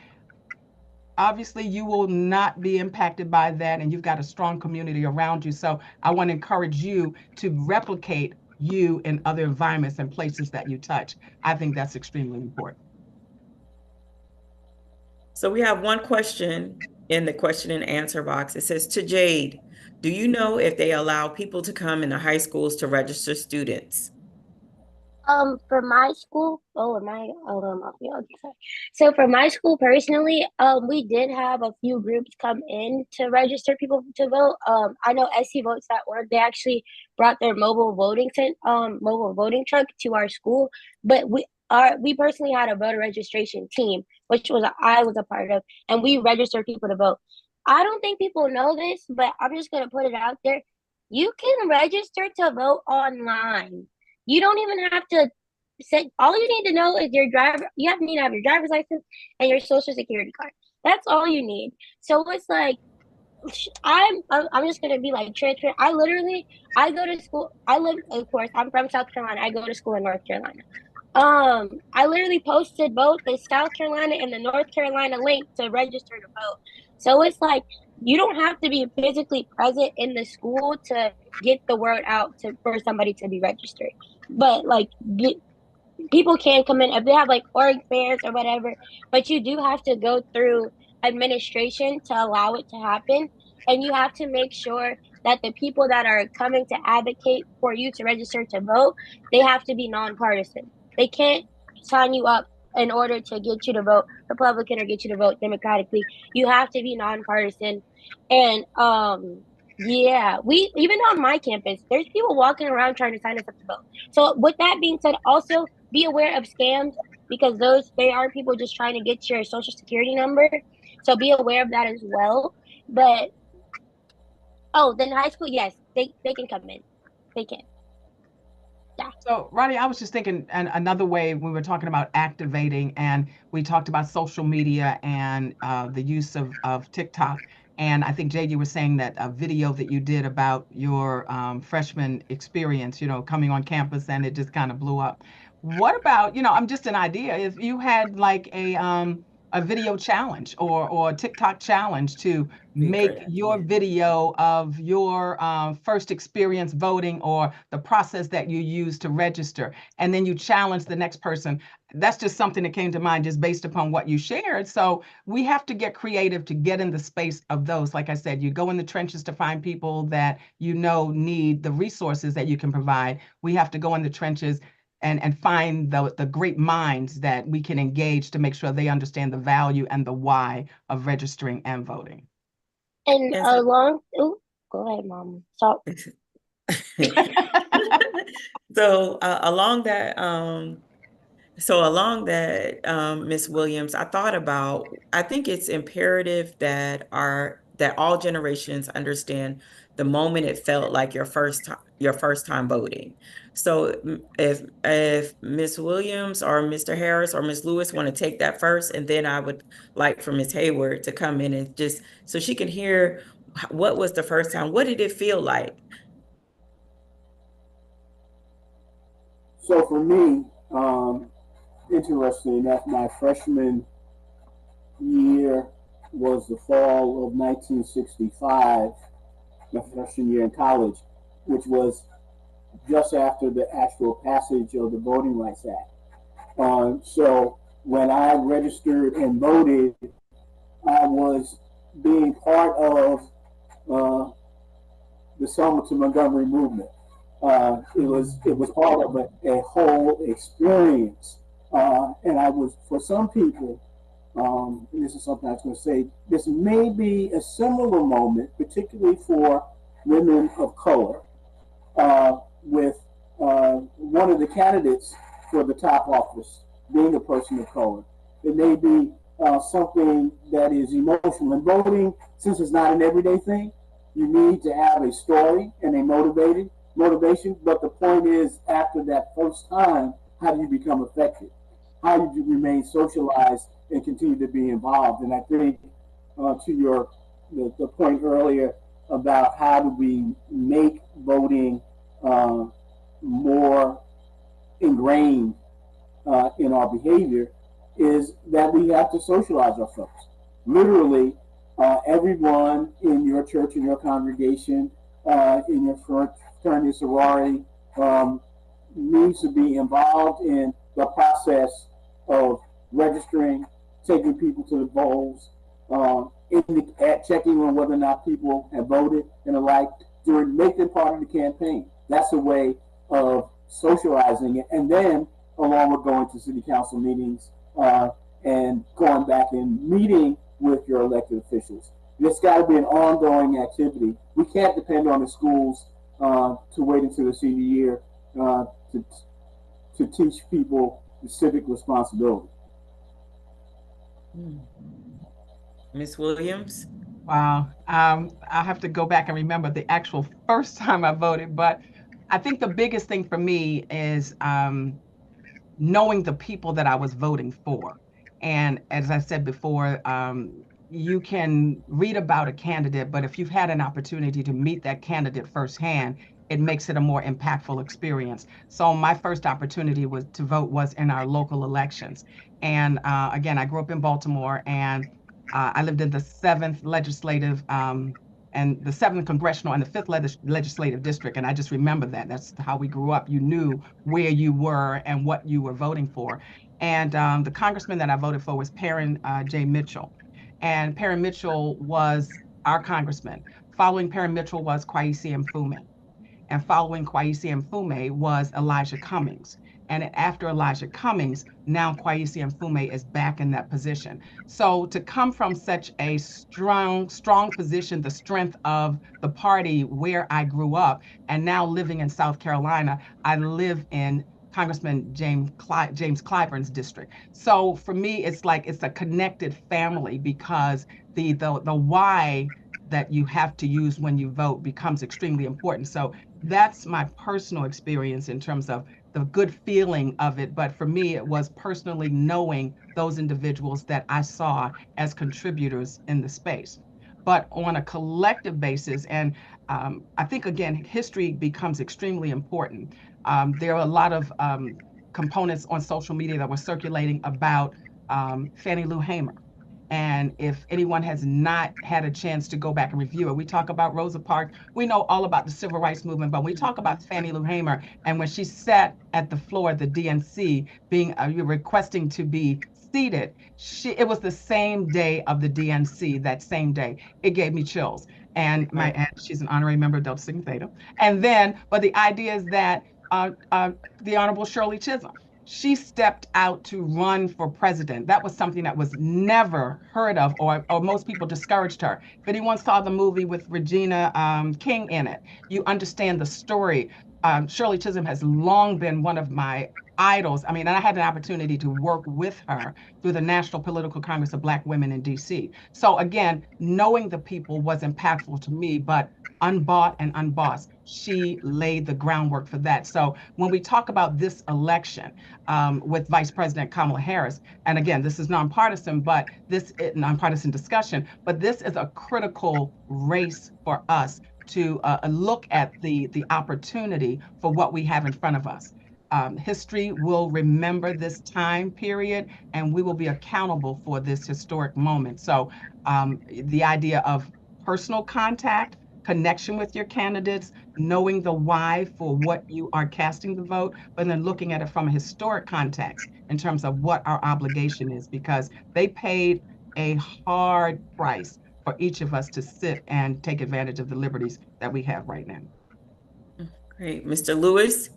C: obviously you will not be impacted by that, and you've got a strong community around you. So I want to encourage you to replicate you in other environments and places that you touch. I think that's extremely important.
B: So we have one question in the question and answer box. It says, to Jade, do you know if they allow people to come in the high schools to register students?
E: For my school, sorry. So for my school personally, we did have a few groups come in to register people to vote. I know scvotes.org, they actually brought their mobile voting truck to our school, but we personally had a voter registration team, which I was a part of, and we registered people to vote. I don't think people know this, but I'm just gonna put it out there. You can register to vote online. You don't even have to say, all you need to know is need to have your driver's license and your social security card. That's all you need. So it's like, I'm just gonna be like transparent. I go to school. Of course, I'm from South Carolina. I go to school in North Carolina. I literally posted both the South Carolina and the North Carolina link to register to vote. So it's like, you don't have to be physically present in the school to get the word out for somebody to be registered. But like, people can come in if they have like org fairs or whatever, but you do have to go through administration to allow it to happen. And you have to make sure that the people that are coming to advocate for you to register to vote, they have to be nonpartisan. They can't sign you up in order to get you to vote Republican or get you to vote democratically. You have to be nonpartisan. And yeah, we even on my campus, there's people walking around trying to sign us up to vote. So with that being said, also be aware of scams, because they are people just trying to get your social security number. So be aware of that as well. But then high school, yes, they can come in. They can. Yeah.
C: So, Ronnie, I was just thinking, and another way we were talking about activating, and we talked about social media and the use of TikTok. And I think, Jade, you were saying that a video that you did about your freshman experience, coming on campus, and it just kind of blew up. What about, I'm just an idea, if you had like a video challenge or a TikTok challenge to make your video of your first experience voting or the process that you use to register, and then you challenge the next person. That's just something that came to mind just based upon what you shared. So we have to get creative to get in the space of those. Like I said, you go in the trenches to find people that need the resources that you can provide. We have to go in the trenches and find the great minds that we can engage to make sure they understand the value and the why of registering and voting.
E: And go ahead, Mom.
B: So along that, Ms. Williams, I think it's imperative that all generations understand the moment it felt like your first time voting. So if Ms. Williams or Mr. Harris or Ms. Lewis want to take that first, and then I would like for Ms. Hayward to come in and just so she can hear what was the first time, what did it feel like?
D: So for me, interesting enough, my freshman year was the fall of 1965, my freshman year in college, which was just after the actual passage of the Voting Rights Act. So when I registered and voted, I was being part of the Selma to Montgomery movement. It was part of a whole experience, and I was, for some people, and this is something I was going to say, this may be a similar moment, particularly for women of color, with one of the candidates for the top office being a person of color. It may be something that is emotional. And voting, since it's not an everyday thing, you need to have a story and a motivation. But the point is, after that first time, how do you become effective? How do you remain socialized and continue to be involved? And I think to the point earlier about how do we make voting more ingrained in our behavior, is that we have to socialize ourselves. Literally, everyone in your church, in your congregation, in your fraternity, sorority, needs to be involved in the process of registering taking people to the polls, checking on whether or not people have voted and the like, during make them part of the campaign. That's a way of socializing it, and then along with going to city council meetings and going back and meeting with your elected officials. It's got to be an ongoing activity. We can't depend on the schools to wait until the senior year to teach people the civic responsibility.
B: Ms. Williams?
C: Wow. I'll have to go back and remember the actual first time I voted, but I think the biggest thing for me is knowing the people that I was voting for. And as I said before, you can read about a candidate, but if you've had an opportunity to meet that candidate firsthand, it makes it a more impactful experience. So my first opportunity to vote was in our local elections. And again, I grew up in Baltimore, and I lived in the 7th legislative and the 7th congressional and the 5th legislative district. And I just remember that. That's how we grew up. You knew where you were and what you were voting for. And the congressman that I voted for was Perrin J. Mitchell. And Perrin Mitchell was our congressman. Following Perrin Mitchell was Kweisi Mfume. And following Kweisi Mfume was Elijah Cummings. And after Elijah Cummings, now Kweisi Mfume is back in that position. So to come from such a strong position, the strength of the party where I grew up, and now living in South Carolina, I live in Congressman James Clyburn's district. So for me, it's like it's a connected family, because the why that you have to use when you vote becomes extremely important. So that's my personal experience in terms of the good feeling of it. But for me, it was personally knowing those individuals that I saw as contributors in the space. But on a collective basis, and I think, again, history becomes extremely important. There are a lot of components on social media that were circulating about Fannie Lou Hamer. And if anyone has not had a chance to go back and review it, we talk about Rosa Parks. We know all about the civil rights movement, but we talk about Fannie Lou Hamer. And when she sat at the floor of the DNC, being requesting to be seated, it was the same day of the DNC. That same day, it gave me chills. And she's an honorary member of Delta Sigma Theta. And then, but the idea is that the Honorable Shirley Chisholm, she stepped out to run for president. That was something that was never heard of, or most people discouraged her. If anyone saw the movie with Regina King in it, you understand the story. Shirley Chisholm has long been one of my idols. I mean, and I had an opportunity to work with her through the National Political Congress of Black Women in DC. So again, knowing the people was impactful to me, but unbought and unbossed, she laid the groundwork for that. So when we talk about this election with Vice President Kamala Harris, and again, this is nonpartisan, but this is nonpartisan discussion, but this is a critical race for us to look at the opportunity for what we have in front of us. History will remember this time period, and we will be accountable for this historic moment. So the idea of personal contact, connection with your candidates, knowing the why for what you are casting the vote, but then looking at it from a historic context in terms of what our obligation is, because they paid a hard price for each of us to sit and take advantage of the liberties that we have right now.
B: Great. Mr. Lewis?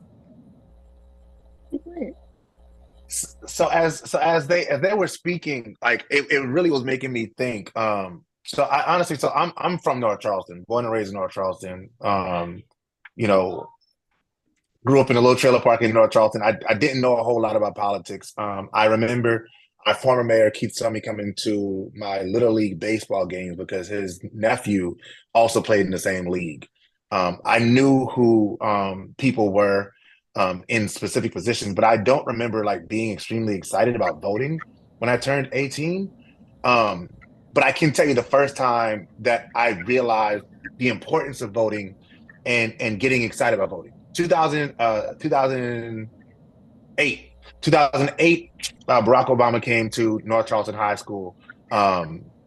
A: So as they were speaking, like it really was making me think. So I honestly, so I'm from North Charleston, born and raised in North Charleston. You know, grew up in a little trailer park in North Charleston. I didn't know a whole lot about politics. I remember our former mayor Keith Summey coming to my little league baseball games because his nephew also played in the same league. I knew who people were in specific positions, but I don't remember like being extremely excited about voting when I turned 18. But I can tell you the first time that I realized the importance of voting and getting excited about voting. 2008. 2008, Barack Obama came to North Charleston High School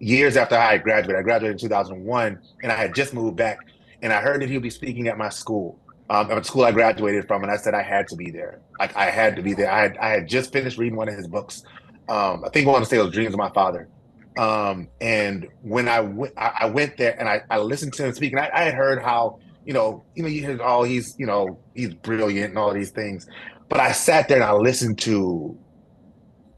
A: years after I had graduated. I graduated in 2001, and I had just moved back, and I heard that he would be speaking at my school, at the school I graduated from, and I said I had to be there. Like I had to be there. I had just finished reading one of his books, I think I want to say it was Dreams of My Father. And when I went there and I listened to him speak, and I had heard how, you hear, oh, he's brilliant and all these things. But I sat there and I listened to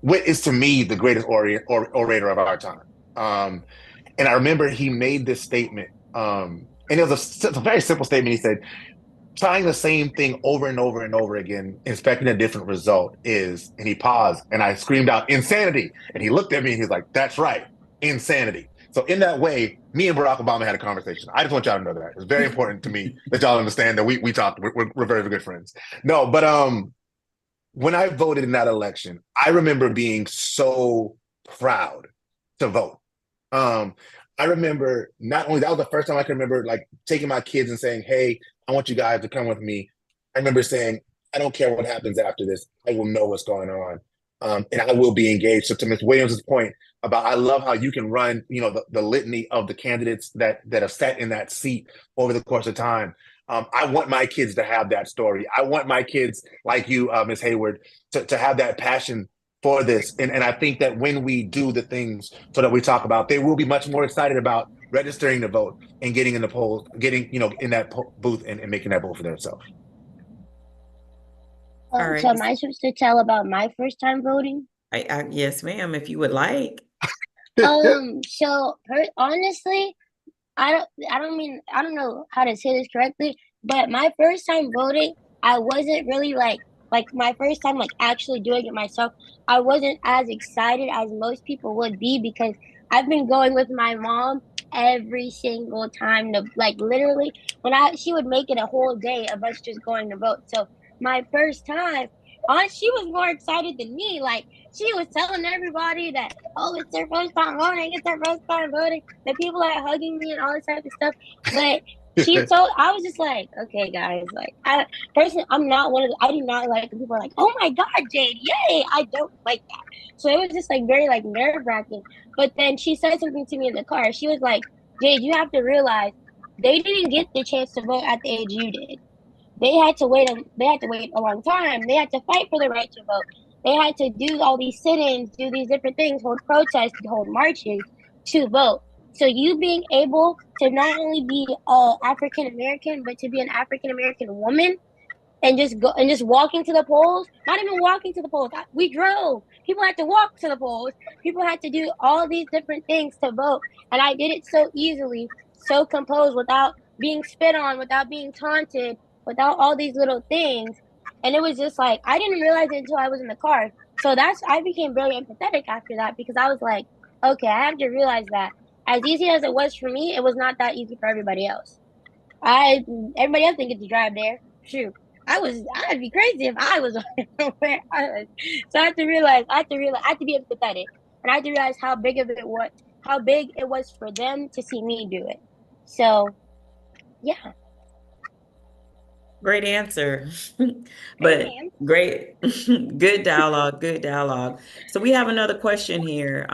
A: what is to me the greatest orator of our time. And I remember he made this statement, and it was a very simple statement. He said, trying the same thing over and over and over again, expecting a different result is, and he paused and I screamed out, insanity. And he looked at me and he's like, that's right, insanity. So in that way, me and Barack Obama had a conversation. I just want y'all to know that. It's very important to me that y'all understand that we talked, we're very good friends. No, but when I voted in that election, I remember being so proud to vote. Um, I remember not only that was the first time I can remember like taking my kids and saying, "Hey, I want you guys to come with me." I remember saying, "I don't care what happens after this. I will know what's going on, and I will be engaged." So to Ms. Williams' point about, I love how you can run, the litany of the candidates that have sat in that seat over the course of time. I want my kids to have that story. I want my kids, like you, Ms. Hayward, to have that passion for this. And I think that when we do the things so that we talk about, they will be much more excited about registering to vote and getting in the polls, getting, in that booth and making that vote for themselves.
B: All right.
E: So am I supposed to tell about my first time voting?
B: Yes, ma'am, if you would like.
E: Honestly, I don't know how to say this correctly, but my first time voting, I wasn't really like my first time like actually doing it myself. I wasn't as excited as most people would be because I've been going with my mom every single time to like literally she would make it a whole day of us just going to vote. So my first time, she was more excited than me. Like she was telling everybody that, oh, it's their first time voting, it's their first time voting. The people are hugging me and all this type of stuff. But I was just like, okay, guys, like, personally, I'm not one of I do not like when people are like, oh my God, Jade, yay. I don't like that. So it was just like very like nerve wracking. But then she said something to me in the car. She was like, Jade, you have to realize they didn't get the chance to vote at the age you did. They had to wait. They had to wait a long time. They had to fight for the right to vote. They had to do all these sit-ins, do these different things, hold protests, hold marches to vote. So you being able to not only be African American, but to be an African American woman and just walking to the polls, not even walking to the polls. We drove. People had to walk to the polls. People had to do all these different things to vote. And I did it so easily, so composed, without being spit on, without being taunted, without all these little things. And it was just like, I didn't realize it until I was in the car. So I became very empathetic after that because I was like, okay, I have to realize that as easy as it was for me, it was not that easy for everybody else. Everybody else didn't get to drive there. Shoot. I'd be crazy if I was where I was. So I had to be empathetic. And I had to realize how big it was for them to see me do it. So yeah.
B: Great answer. But great, good dialogue. So we have another question here.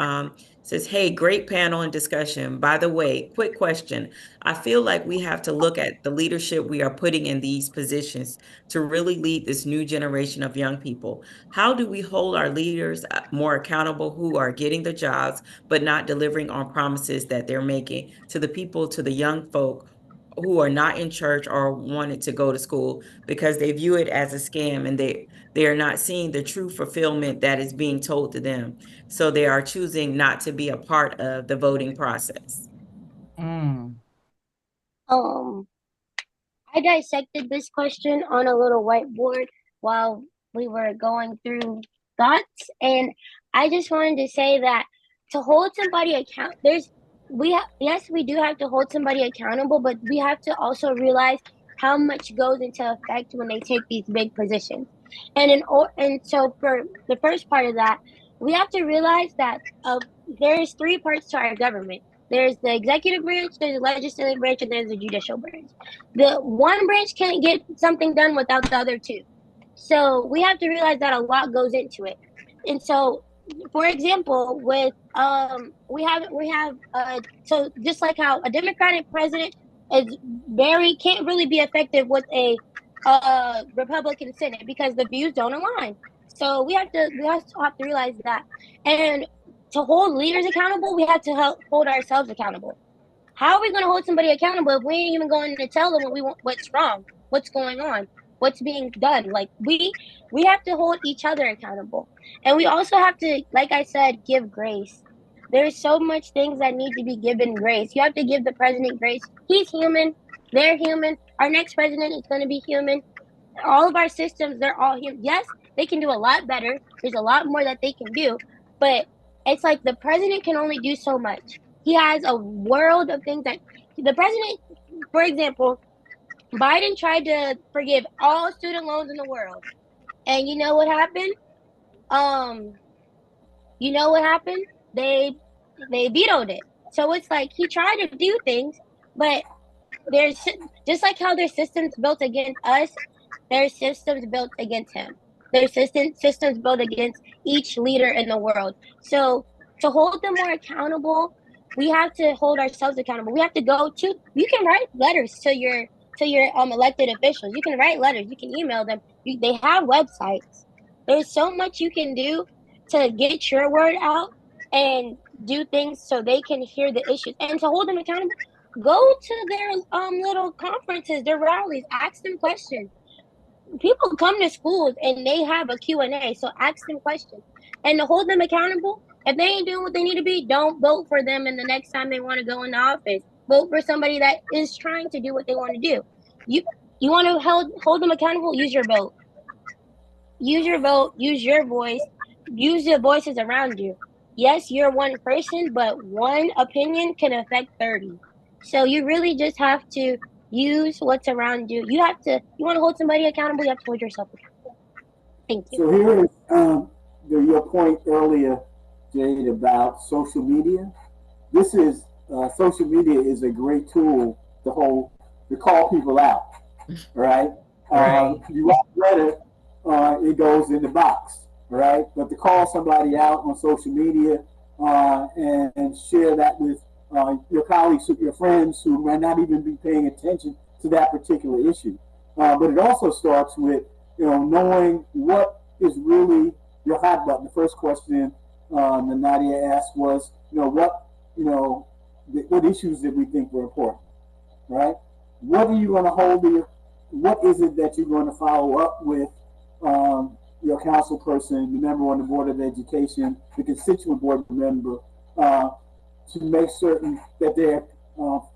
B: Says, hey, great panel and discussion. By the way, quick question. I feel like we have to look at the leadership we are putting in these positions to really lead this new generation of young people. How do we hold our leaders more accountable who are getting the jobs, but not delivering on promises that they're making to the people, to the young folk who are not in church or wanted to go to school because they view it as a scam and they are not seeing the true fulfillment that is being told to them. So they are choosing not to be a part of the voting process.
E: I dissected this question on a little whiteboard while we were going through thoughts, and I just wanted to say that to hold somebody yes, we do have to hold somebody accountable, but we have to also realize how much goes into effect when they take these big positions. And so for the first part of that, we have to realize that there's three parts to our government. There's the executive branch, there's the legislative branch, and there's the judicial branch. The one branch can't get something done without the other two. So we have to realize that a lot goes into it. And so, for example, with so just like how a Democratic president can't really be effective with a Republican Senate because the views don't align. So we have to realize that. And to hold leaders accountable, we have to hold ourselves accountable. How are we going to hold somebody accountable if we ain't even going to tell them what we want, what's wrong, what's going on, what's being done? Like we have to hold each other accountable, and we also have to, like I said, give grace. There's so much things that need to be given grace. You have to give the president grace. He's human. They're human. Our next president is going to be human. All of our systems, they're all human. Yes, they can do a lot better. There's a lot more that they can do, but it's like the president can only do so much. He has a world of things that the president, for example, Biden tried to forgive all student loans in the world. And you know what happened? Um, you know what happened? They vetoed it. So it's like he tried to do things, but there's just like how there's systems built against us, there's systems built against him. There's systems built against each leader in the world. So to hold them more accountable, we have to hold ourselves accountable. We have to go to. You can write letters to your elected officials. You can write letters. You can email them. They have websites. There's so much you can do to get your word out and do things so they can hear the issues and to hold them accountable. Go to their little conferences, their rallies, ask them questions. People come to schools and they have a Q&A, so ask them questions. And to hold them accountable, if they ain't doing what they need to be, don't vote for them and the next time they want to go into office. Vote for somebody that is trying to do what they want to do. You want to hold them accountable, use your vote. Use your vote, use your voice, use the voices around you. Yes, you're one person, but one opinion can affect 30. So you really just have to use what's around you. You want to hold somebody accountable, you have to hold yourself accountable. Thank you.
D: So here is your point earlier, Jade, about social media. This is social media is a great tool to call people out, right?
B: Right.
D: You write a letter, it goes in the box, right? But to call somebody out on social media and share that with your colleagues, your friends who might not even be paying attention to that particular issue. But it also starts with knowing what is really your hot button. The first question that Nadia asked was, what issues did we think were important, right? What are you going to what is it that you're going to follow up with your council person, the member on the Board of Education, the constituent board member, to make certain that they're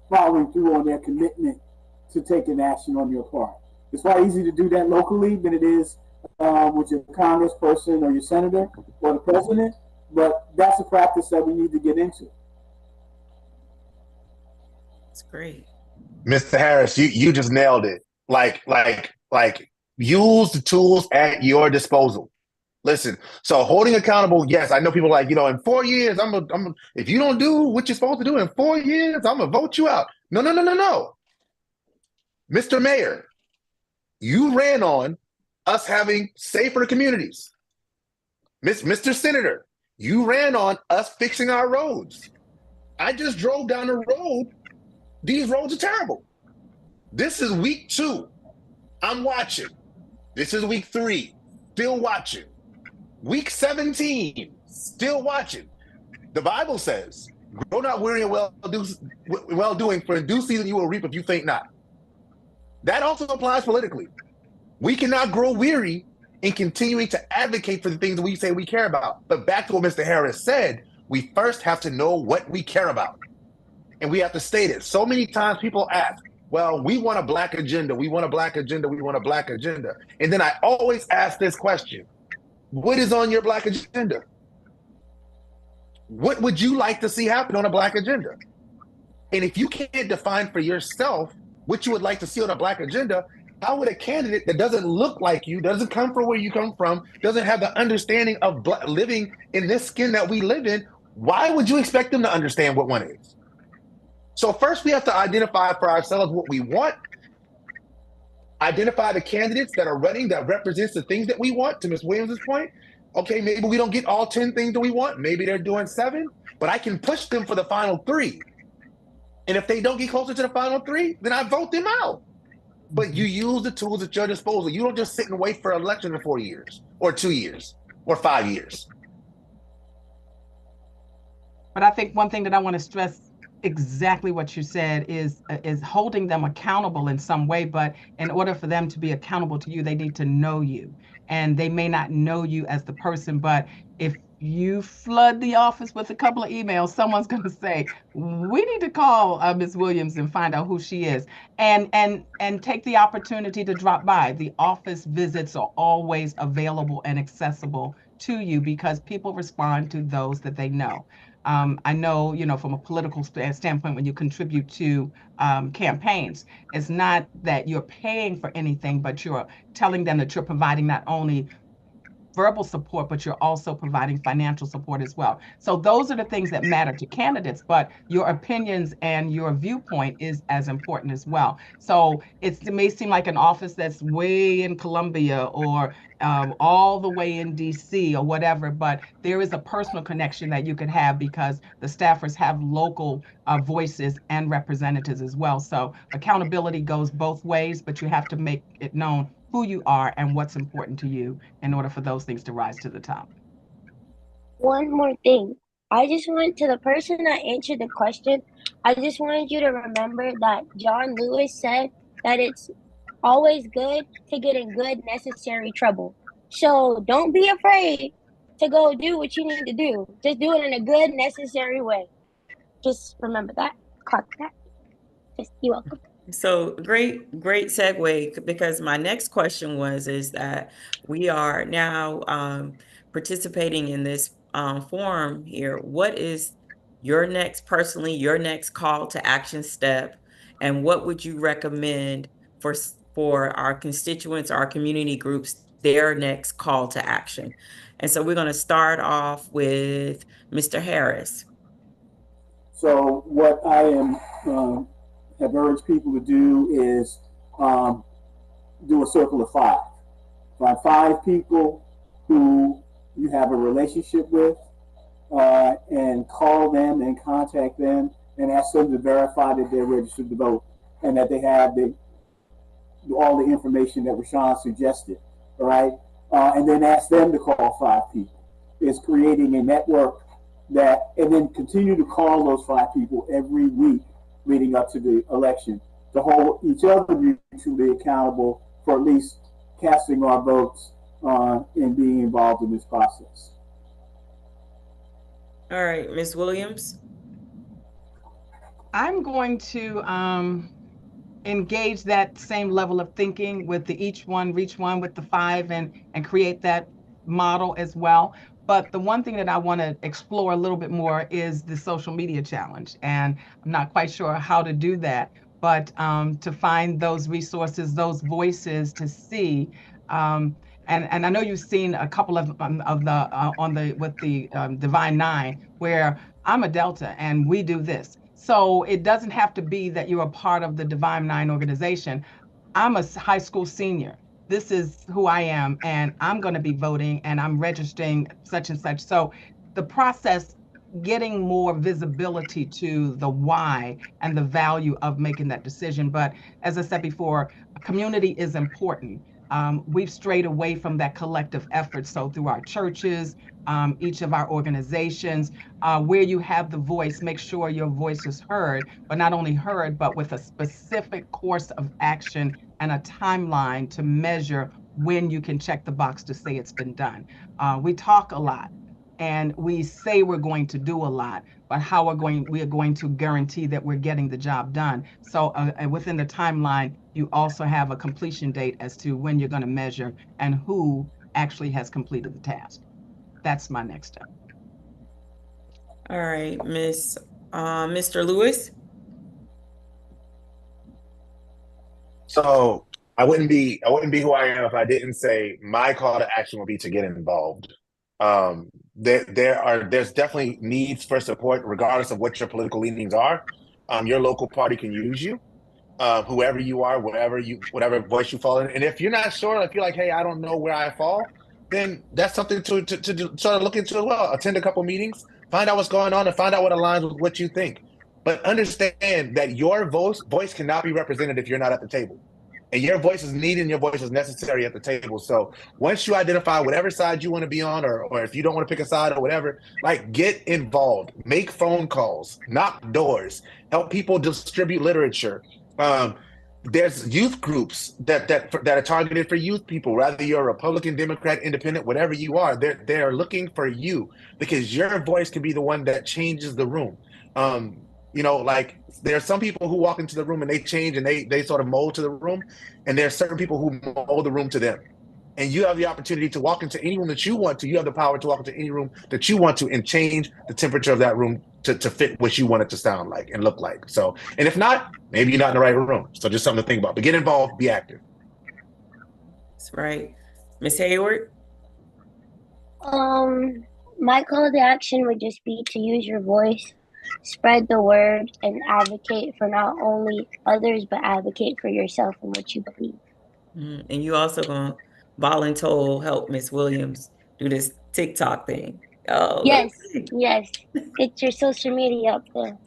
D: following through on their commitment to taking action on your part. It's far easier to do that locally than it is with your congressperson or your senator or the president, but that's a practice that we need to get into.
B: That's great.
A: Mr. Harris, you just nailed it. Like use the tools at your disposal. Listen, so holding accountable, yes, I know people like, in 4 years, if you don't do what you're supposed to do in 4 years, I'm gonna vote you out. No. Mr. Mayor, you ran on us having safer communities. Mr. Senator, you ran on us fixing our roads. I just drove down the road. These roads are terrible. This is week 2. I'm watching. This is week 3. Still watching. Week 17. Still watching. The Bible says, grow not weary in well-doing, for in due season you will reap if you faint not. That also applies politically. We cannot grow weary in continuing to advocate for the things that we say we care about. But back to what Mr. Harris said, we first have to know what we care about. And we have to state it. So many times people ask, well, we want a Black agenda. We want a Black agenda. We want a Black agenda. And then I always ask this question. What is on your Black agenda? What would you like to see happen on a Black agenda? And if you can't define for yourself what you would like to see on a Black agenda, how would a candidate that doesn't look like you, doesn't come from where you come from, doesn't have the understanding of living in this skin that we live in, why would you expect them to understand what one is? So first we have to identify for ourselves what we want, identify the candidates that are running that represents the things that we want, to Ms. Williams' point. Okay, maybe we don't get all 10 things that we want. Maybe they're doing 7, but I can push them for the final 3. And if they don't get closer to the final 3, then I vote them out. but you use the tools at your disposal. You don't just sit and wait for an election in 4 years or 2 years or 5 years.
C: But I think one thing that I want to stress exactly what you said is holding them accountable in some way. But in order for them to be accountable to you, they need to know you. And they may not know you as the person, but if you flood the office with a couple of emails, someone's going to say, "We need to call Ms. Williams and find out who she is," and take the opportunity to drop by. The office visits are always available and accessible to you because people respond to those that they know. I know, from a political standpoint, when you contribute to campaigns, it's not that you're paying for anything, but you're telling them that you're providing not only verbal support, but you're also providing financial support as well. So those are the things that matter to candidates, but your opinions and your viewpoint is as important as well. So it may seem like an office that's way in Columbia or all the way in DC or whatever, but there is a personal connection that you could have because the staffers have local voices and representatives as well. So accountability goes both ways, but you have to make it known who you are and what's important to you in order for those things to rise to the top.
E: One more thing. I just want to the person that answered the question, I just wanted you to remember that John Lewis said that it's always good to get in good necessary trouble. So don't be afraid to go do what you need to do. Just do it in a good necessary way. Just remember that. Clock that. Just you're welcome.
B: So great segue, because my next question is that we are now participating in this forum here. What is your next call to action step, and what would you recommend for our constituents, our community groups, their next call to action? And so we're going to start off with Mr. Harris.
D: So what I have urged people to do is do a circle of five. Find 5 people who you have a relationship with, and call them and contact them and ask them to verify that they're registered to vote and that they have all the information that Rashawn suggested. All right, and then ask them to call 5 people. It's creating a network and then continue to call those 5 people every week leading up to the election to hold each other mutually accountable for at least casting our votes and being involved in this process.
B: All right, Ms. Williams.
C: I'm going to engage that same level of thinking with the each one, reach one with the 5 and create that model as well. But the one thing that I want to explore a little bit more is the social media challenge. And I'm not quite sure how to do that, but to find those resources, those voices to see. And I know you've seen a couple of the with the Divine Nine, where I'm a Delta and we do this. So it doesn't have to be that you're a part of the Divine Nine organization. I'm a high school senior. This is who I am, and I'm going to be voting, and I'm registering such and such. So the process, getting more visibility to the why and the value of making that decision. But as I said before, community is important. We've strayed away from that collective effort. So through our churches, each of our organizations, where you have the voice, make sure your voice is heard, but not only heard, but with a specific course of action and a timeline to measure when you can check the box to say it's been done. We talk a lot and we say we're going to do a lot, but we are going to guarantee that we're getting the job done. So within the timeline, you also have a completion date as to when you're going to measure and who actually has completed the task. That's my next step.
B: All right, Mr. Lewis.
A: So I wouldn't be who I am if I didn't say my call to action would be to get involved. There's definitely needs for support, regardless of what your political leanings are. Your local party can use you, whoever you are, whatever voice you fall in. And if you're not sure, if you're like, hey, I don't know where I fall, then that's something to sort of look into as well. Attend a couple meetings, find out what's going on, and find out what aligns with what you think. But understand that your voice cannot be represented if you're not at the table. And your voice is needed and your voice is necessary at the table. So once you identify whatever side you want to be on, or if you don't want to pick a side or whatever, like get involved, make phone calls, knock doors, help people distribute literature. Um, there's youth groups that are targeted for youth people, whether you're a Republican, Democrat, Independent, whatever you are, they're looking for you because your voice can be the one that changes the room. Like there are some people who walk into the room and they change and they sort of mold to the room, and there are certain people who mold the room to them. And you have the opportunity to walk into any room that you want to. You have the power to walk into any room that you want to and change the temperature of that room to fit what you want it to sound like and look like. So, and if not, maybe you're not in the right room. So just something to think about. But get involved, be active.
B: That's right. Ms. Hayward?
E: My call to action would just be to use your voice, spread the word, and advocate for not only others, but advocate for yourself and what you believe.
B: And you also gonna volunteer help Miss Williams do this TikTok thing. Oh,
E: yes, yes. Get your social media up there.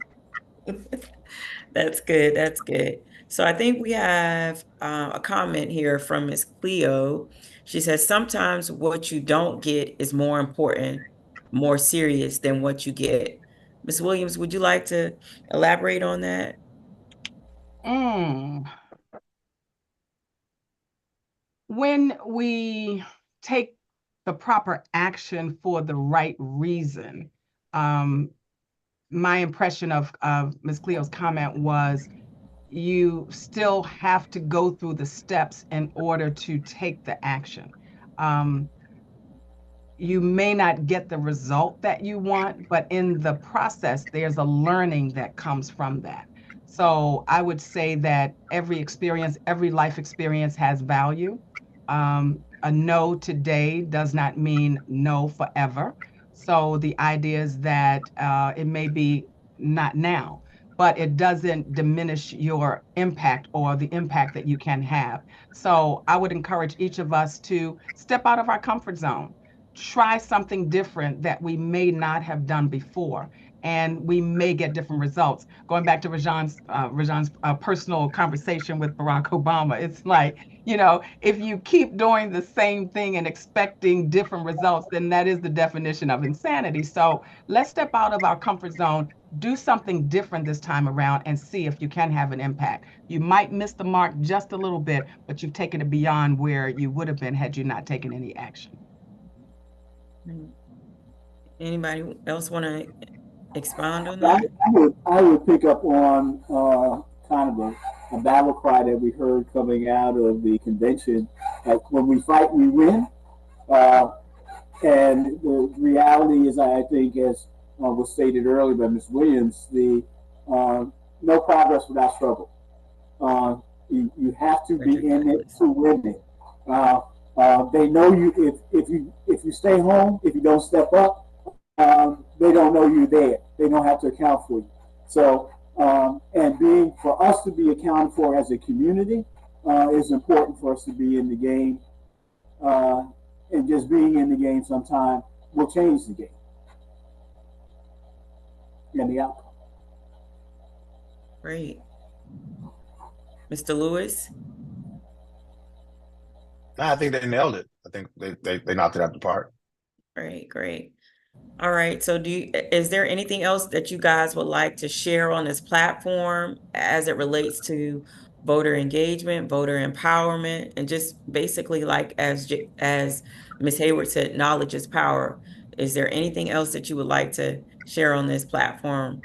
B: That's good. That's good. So I think we have a comment here from Miss Cleo. She says, sometimes what you don't get is more important, more serious than what you get. Miss Williams, would you like to elaborate on that?
C: When we take the proper action for the right reason, my impression of Ms. Cleo's comment was you still have to go through the steps in order to take the action. You may not get the result that you want, but in the process, there's a learning that comes from that. So I would say that every experience, every life experience has value. A no today does not mean no forever. So the idea is that it may be not now, but it doesn't diminish your impact or the impact that you can have. So I would encourage each of us to step out of our comfort zone, try something different that we may not have done before, and we may get different results. Going back to Rajan's personal conversation with Barack Obama, it's like, if you keep doing the same thing and expecting different results, then that is the definition of insanity. So let's step out of our comfort zone, do something different this time around, and see if you can have an impact. You might miss the mark just a little bit, but you've taken it beyond where you would have been had you not taken any action.
B: Anybody else want to expound on that?
D: I would pick up on kind of a battle cry that we heard coming out of the convention. Like when we fight, we win. And the reality is, I think, as was stated earlier by Ms. Williams, the no progress without struggle. You have to be in it to win it. They know you if you stay home, if you don't step up, they don't know you're there. They don't have to account for you. So, and being for us to be accounted for as a community is important for us to be in the game. And just being in the game sometime will change the game and the outcome.
B: Great. Mr. Lewis?
A: I think they nailed it. I think they knocked it out the park.
B: Great. All right. So is there anything else that you guys would like to share on this platform as it relates to voter engagement, voter empowerment, and just basically like as Ms. Hayward said, knowledge is power. Is there anything else that you would like to share on this platform?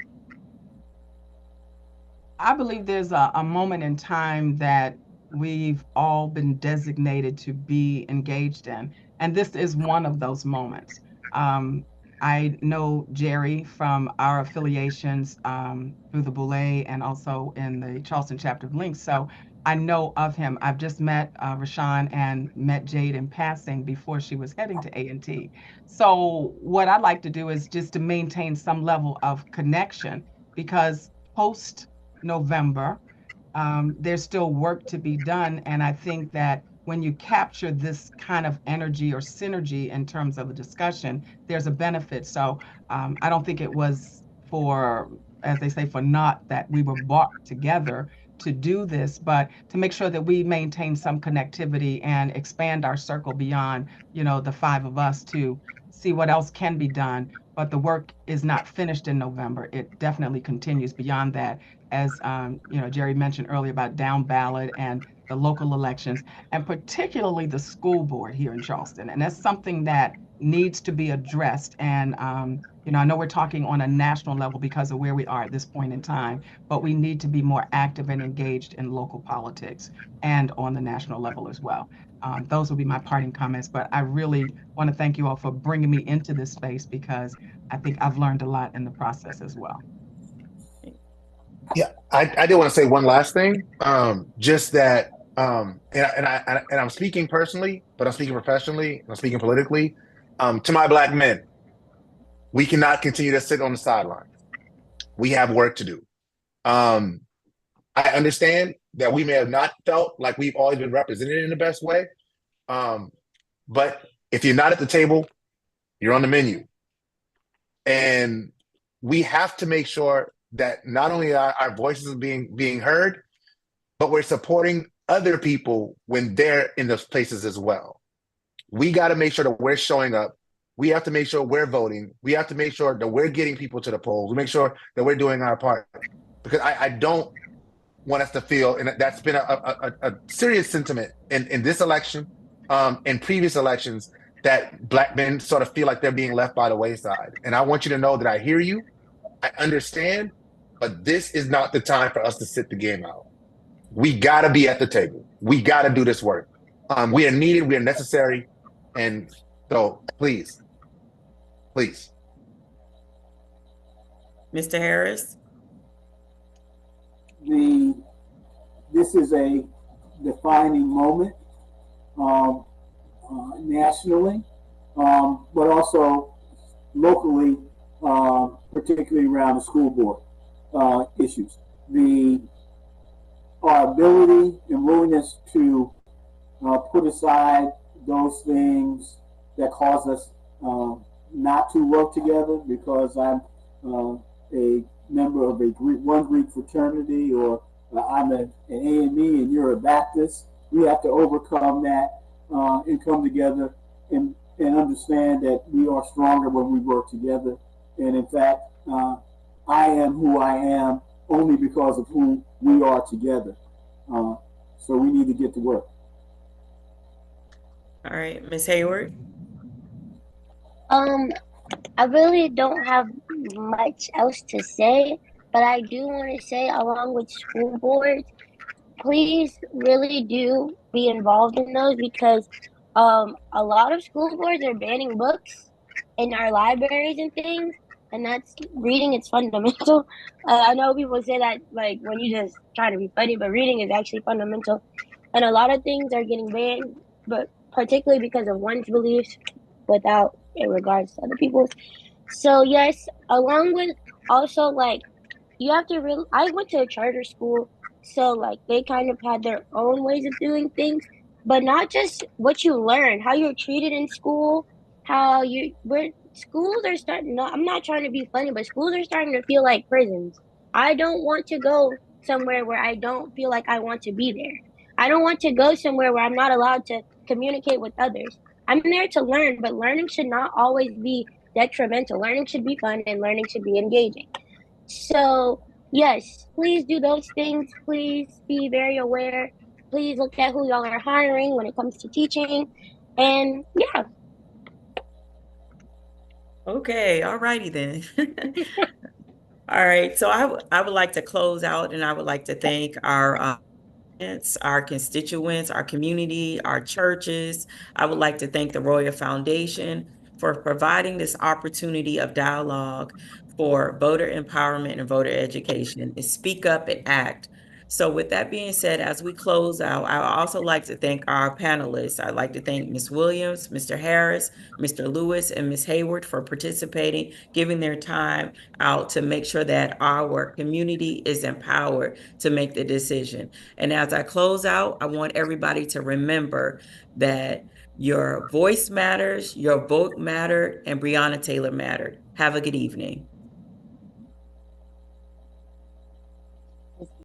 C: I believe there's a moment in time that we've all been designated to be engaged in, and this is one of those moments. I know Jerry from our affiliations through the Boulay and also in the Charleston chapter of Links. So I know of him. I've just met Rashawn and met Jade in passing before she was heading to A&T. So what I'd like to do is just to maintain some level of connection, because post-November, there's still work to be done. And I think that when you capture this kind of energy or synergy in terms of a discussion, there's a benefit. So I don't think it was for, as they say, for naught that we were brought together, to do this, but to make sure that we maintain some connectivity and expand our circle beyond, the five of us to see what else can be done. But the work is not finished in November. It definitely continues beyond that, as Jerry mentioned earlier about down ballot and the local elections, and particularly the school board here in Charleston. And that's something that needs to be addressed. And I know we're talking on a national level because of where we are at this point in time, but we need to be more active and engaged in local politics and on the national level as well. Those will be my parting comments, but I really want to thank you all for bringing me into this space because I think I've learned a lot in the process as well.
A: Yeah, I did want to say one last thing. Just that, and I'm speaking personally, but I'm speaking professionally, I'm speaking politically. To my Black men, we cannot continue to sit on the sidelines. We have work to do. I understand that we may have not felt like we've always been represented in the best way. But if you're not at the table, you're on the menu. And we have to make sure that not only are our voices being heard, but we're supporting other people when they're in those places as well. We got to make sure that we're showing up. We have to make sure we're voting. We have to make sure that we're getting people to the polls. We make sure that we're doing our part. Because I don't want us to feel, and that's been a serious sentiment in this election, in previous elections, that Black men sort of feel like they're being left by the wayside. And I want you to know that I hear you, I understand, but this is not the time for us to sit the game out. We got to be at the table. We got to do this work. We are needed. We are necessary. And so please.
B: Mr. Harris?
D: This is a defining moment nationally, but also locally, particularly around the school board issues. Our ability and willingness to put aside those things that cause us not to work together, because I'm a member of one Greek fraternity, or I'm an AME and you're a Baptist. We have to overcome that and come together and understand that we are stronger when we work together. And in fact, I am who I am only because of who we are together. So we need to get to work.
B: All right, Ms. Hayward?
E: I really don't have much else to say, but I do want to say, along with school boards, please really do be involved in those, because a lot of school boards are banning books in our libraries and things, and that's reading is fundamental. I know people say that like when you just try to be funny, but reading is actually fundamental, and a lot of things are getting banned, but particularly because of one's beliefs without in regards to other people's. So yes, along with also like you have to really. I went to a charter school, so like they kind of had their own ways of doing things, but not just what you learn, how you're treated in school, how you where schools are starting. No, I'm not trying to be funny, but schools are starting to feel like prisons. I don't want to go somewhere where I don't feel like I want to be there. I don't want to go somewhere where I'm not allowed to communicate with others. I'm there to learn, but learning should not always be detrimental. Learning should be fun and learning should be engaging. So, yes, please do those things. Please be very aware. Please look at who y'all are hiring when it comes to teaching. And yeah.
B: Okay, all righty then. All right, so I would like to close out, and I would like to thank our constituents, our community, our churches. I would like to thank the Royal Foundation for providing this opportunity of dialogue for voter empowerment and voter education, and speak up and act. So with that being said, as we close out, I would also like to thank our panelists. I'd like to thank Ms. Williams, Mr. Harris, Mr. Lewis, and Ms. Hayward for participating, giving their time out to make sure that our community is empowered to make the decision. And as I close out, I want everybody to remember that your voice matters, your vote mattered, and Breonna Taylor mattered. Have a good evening.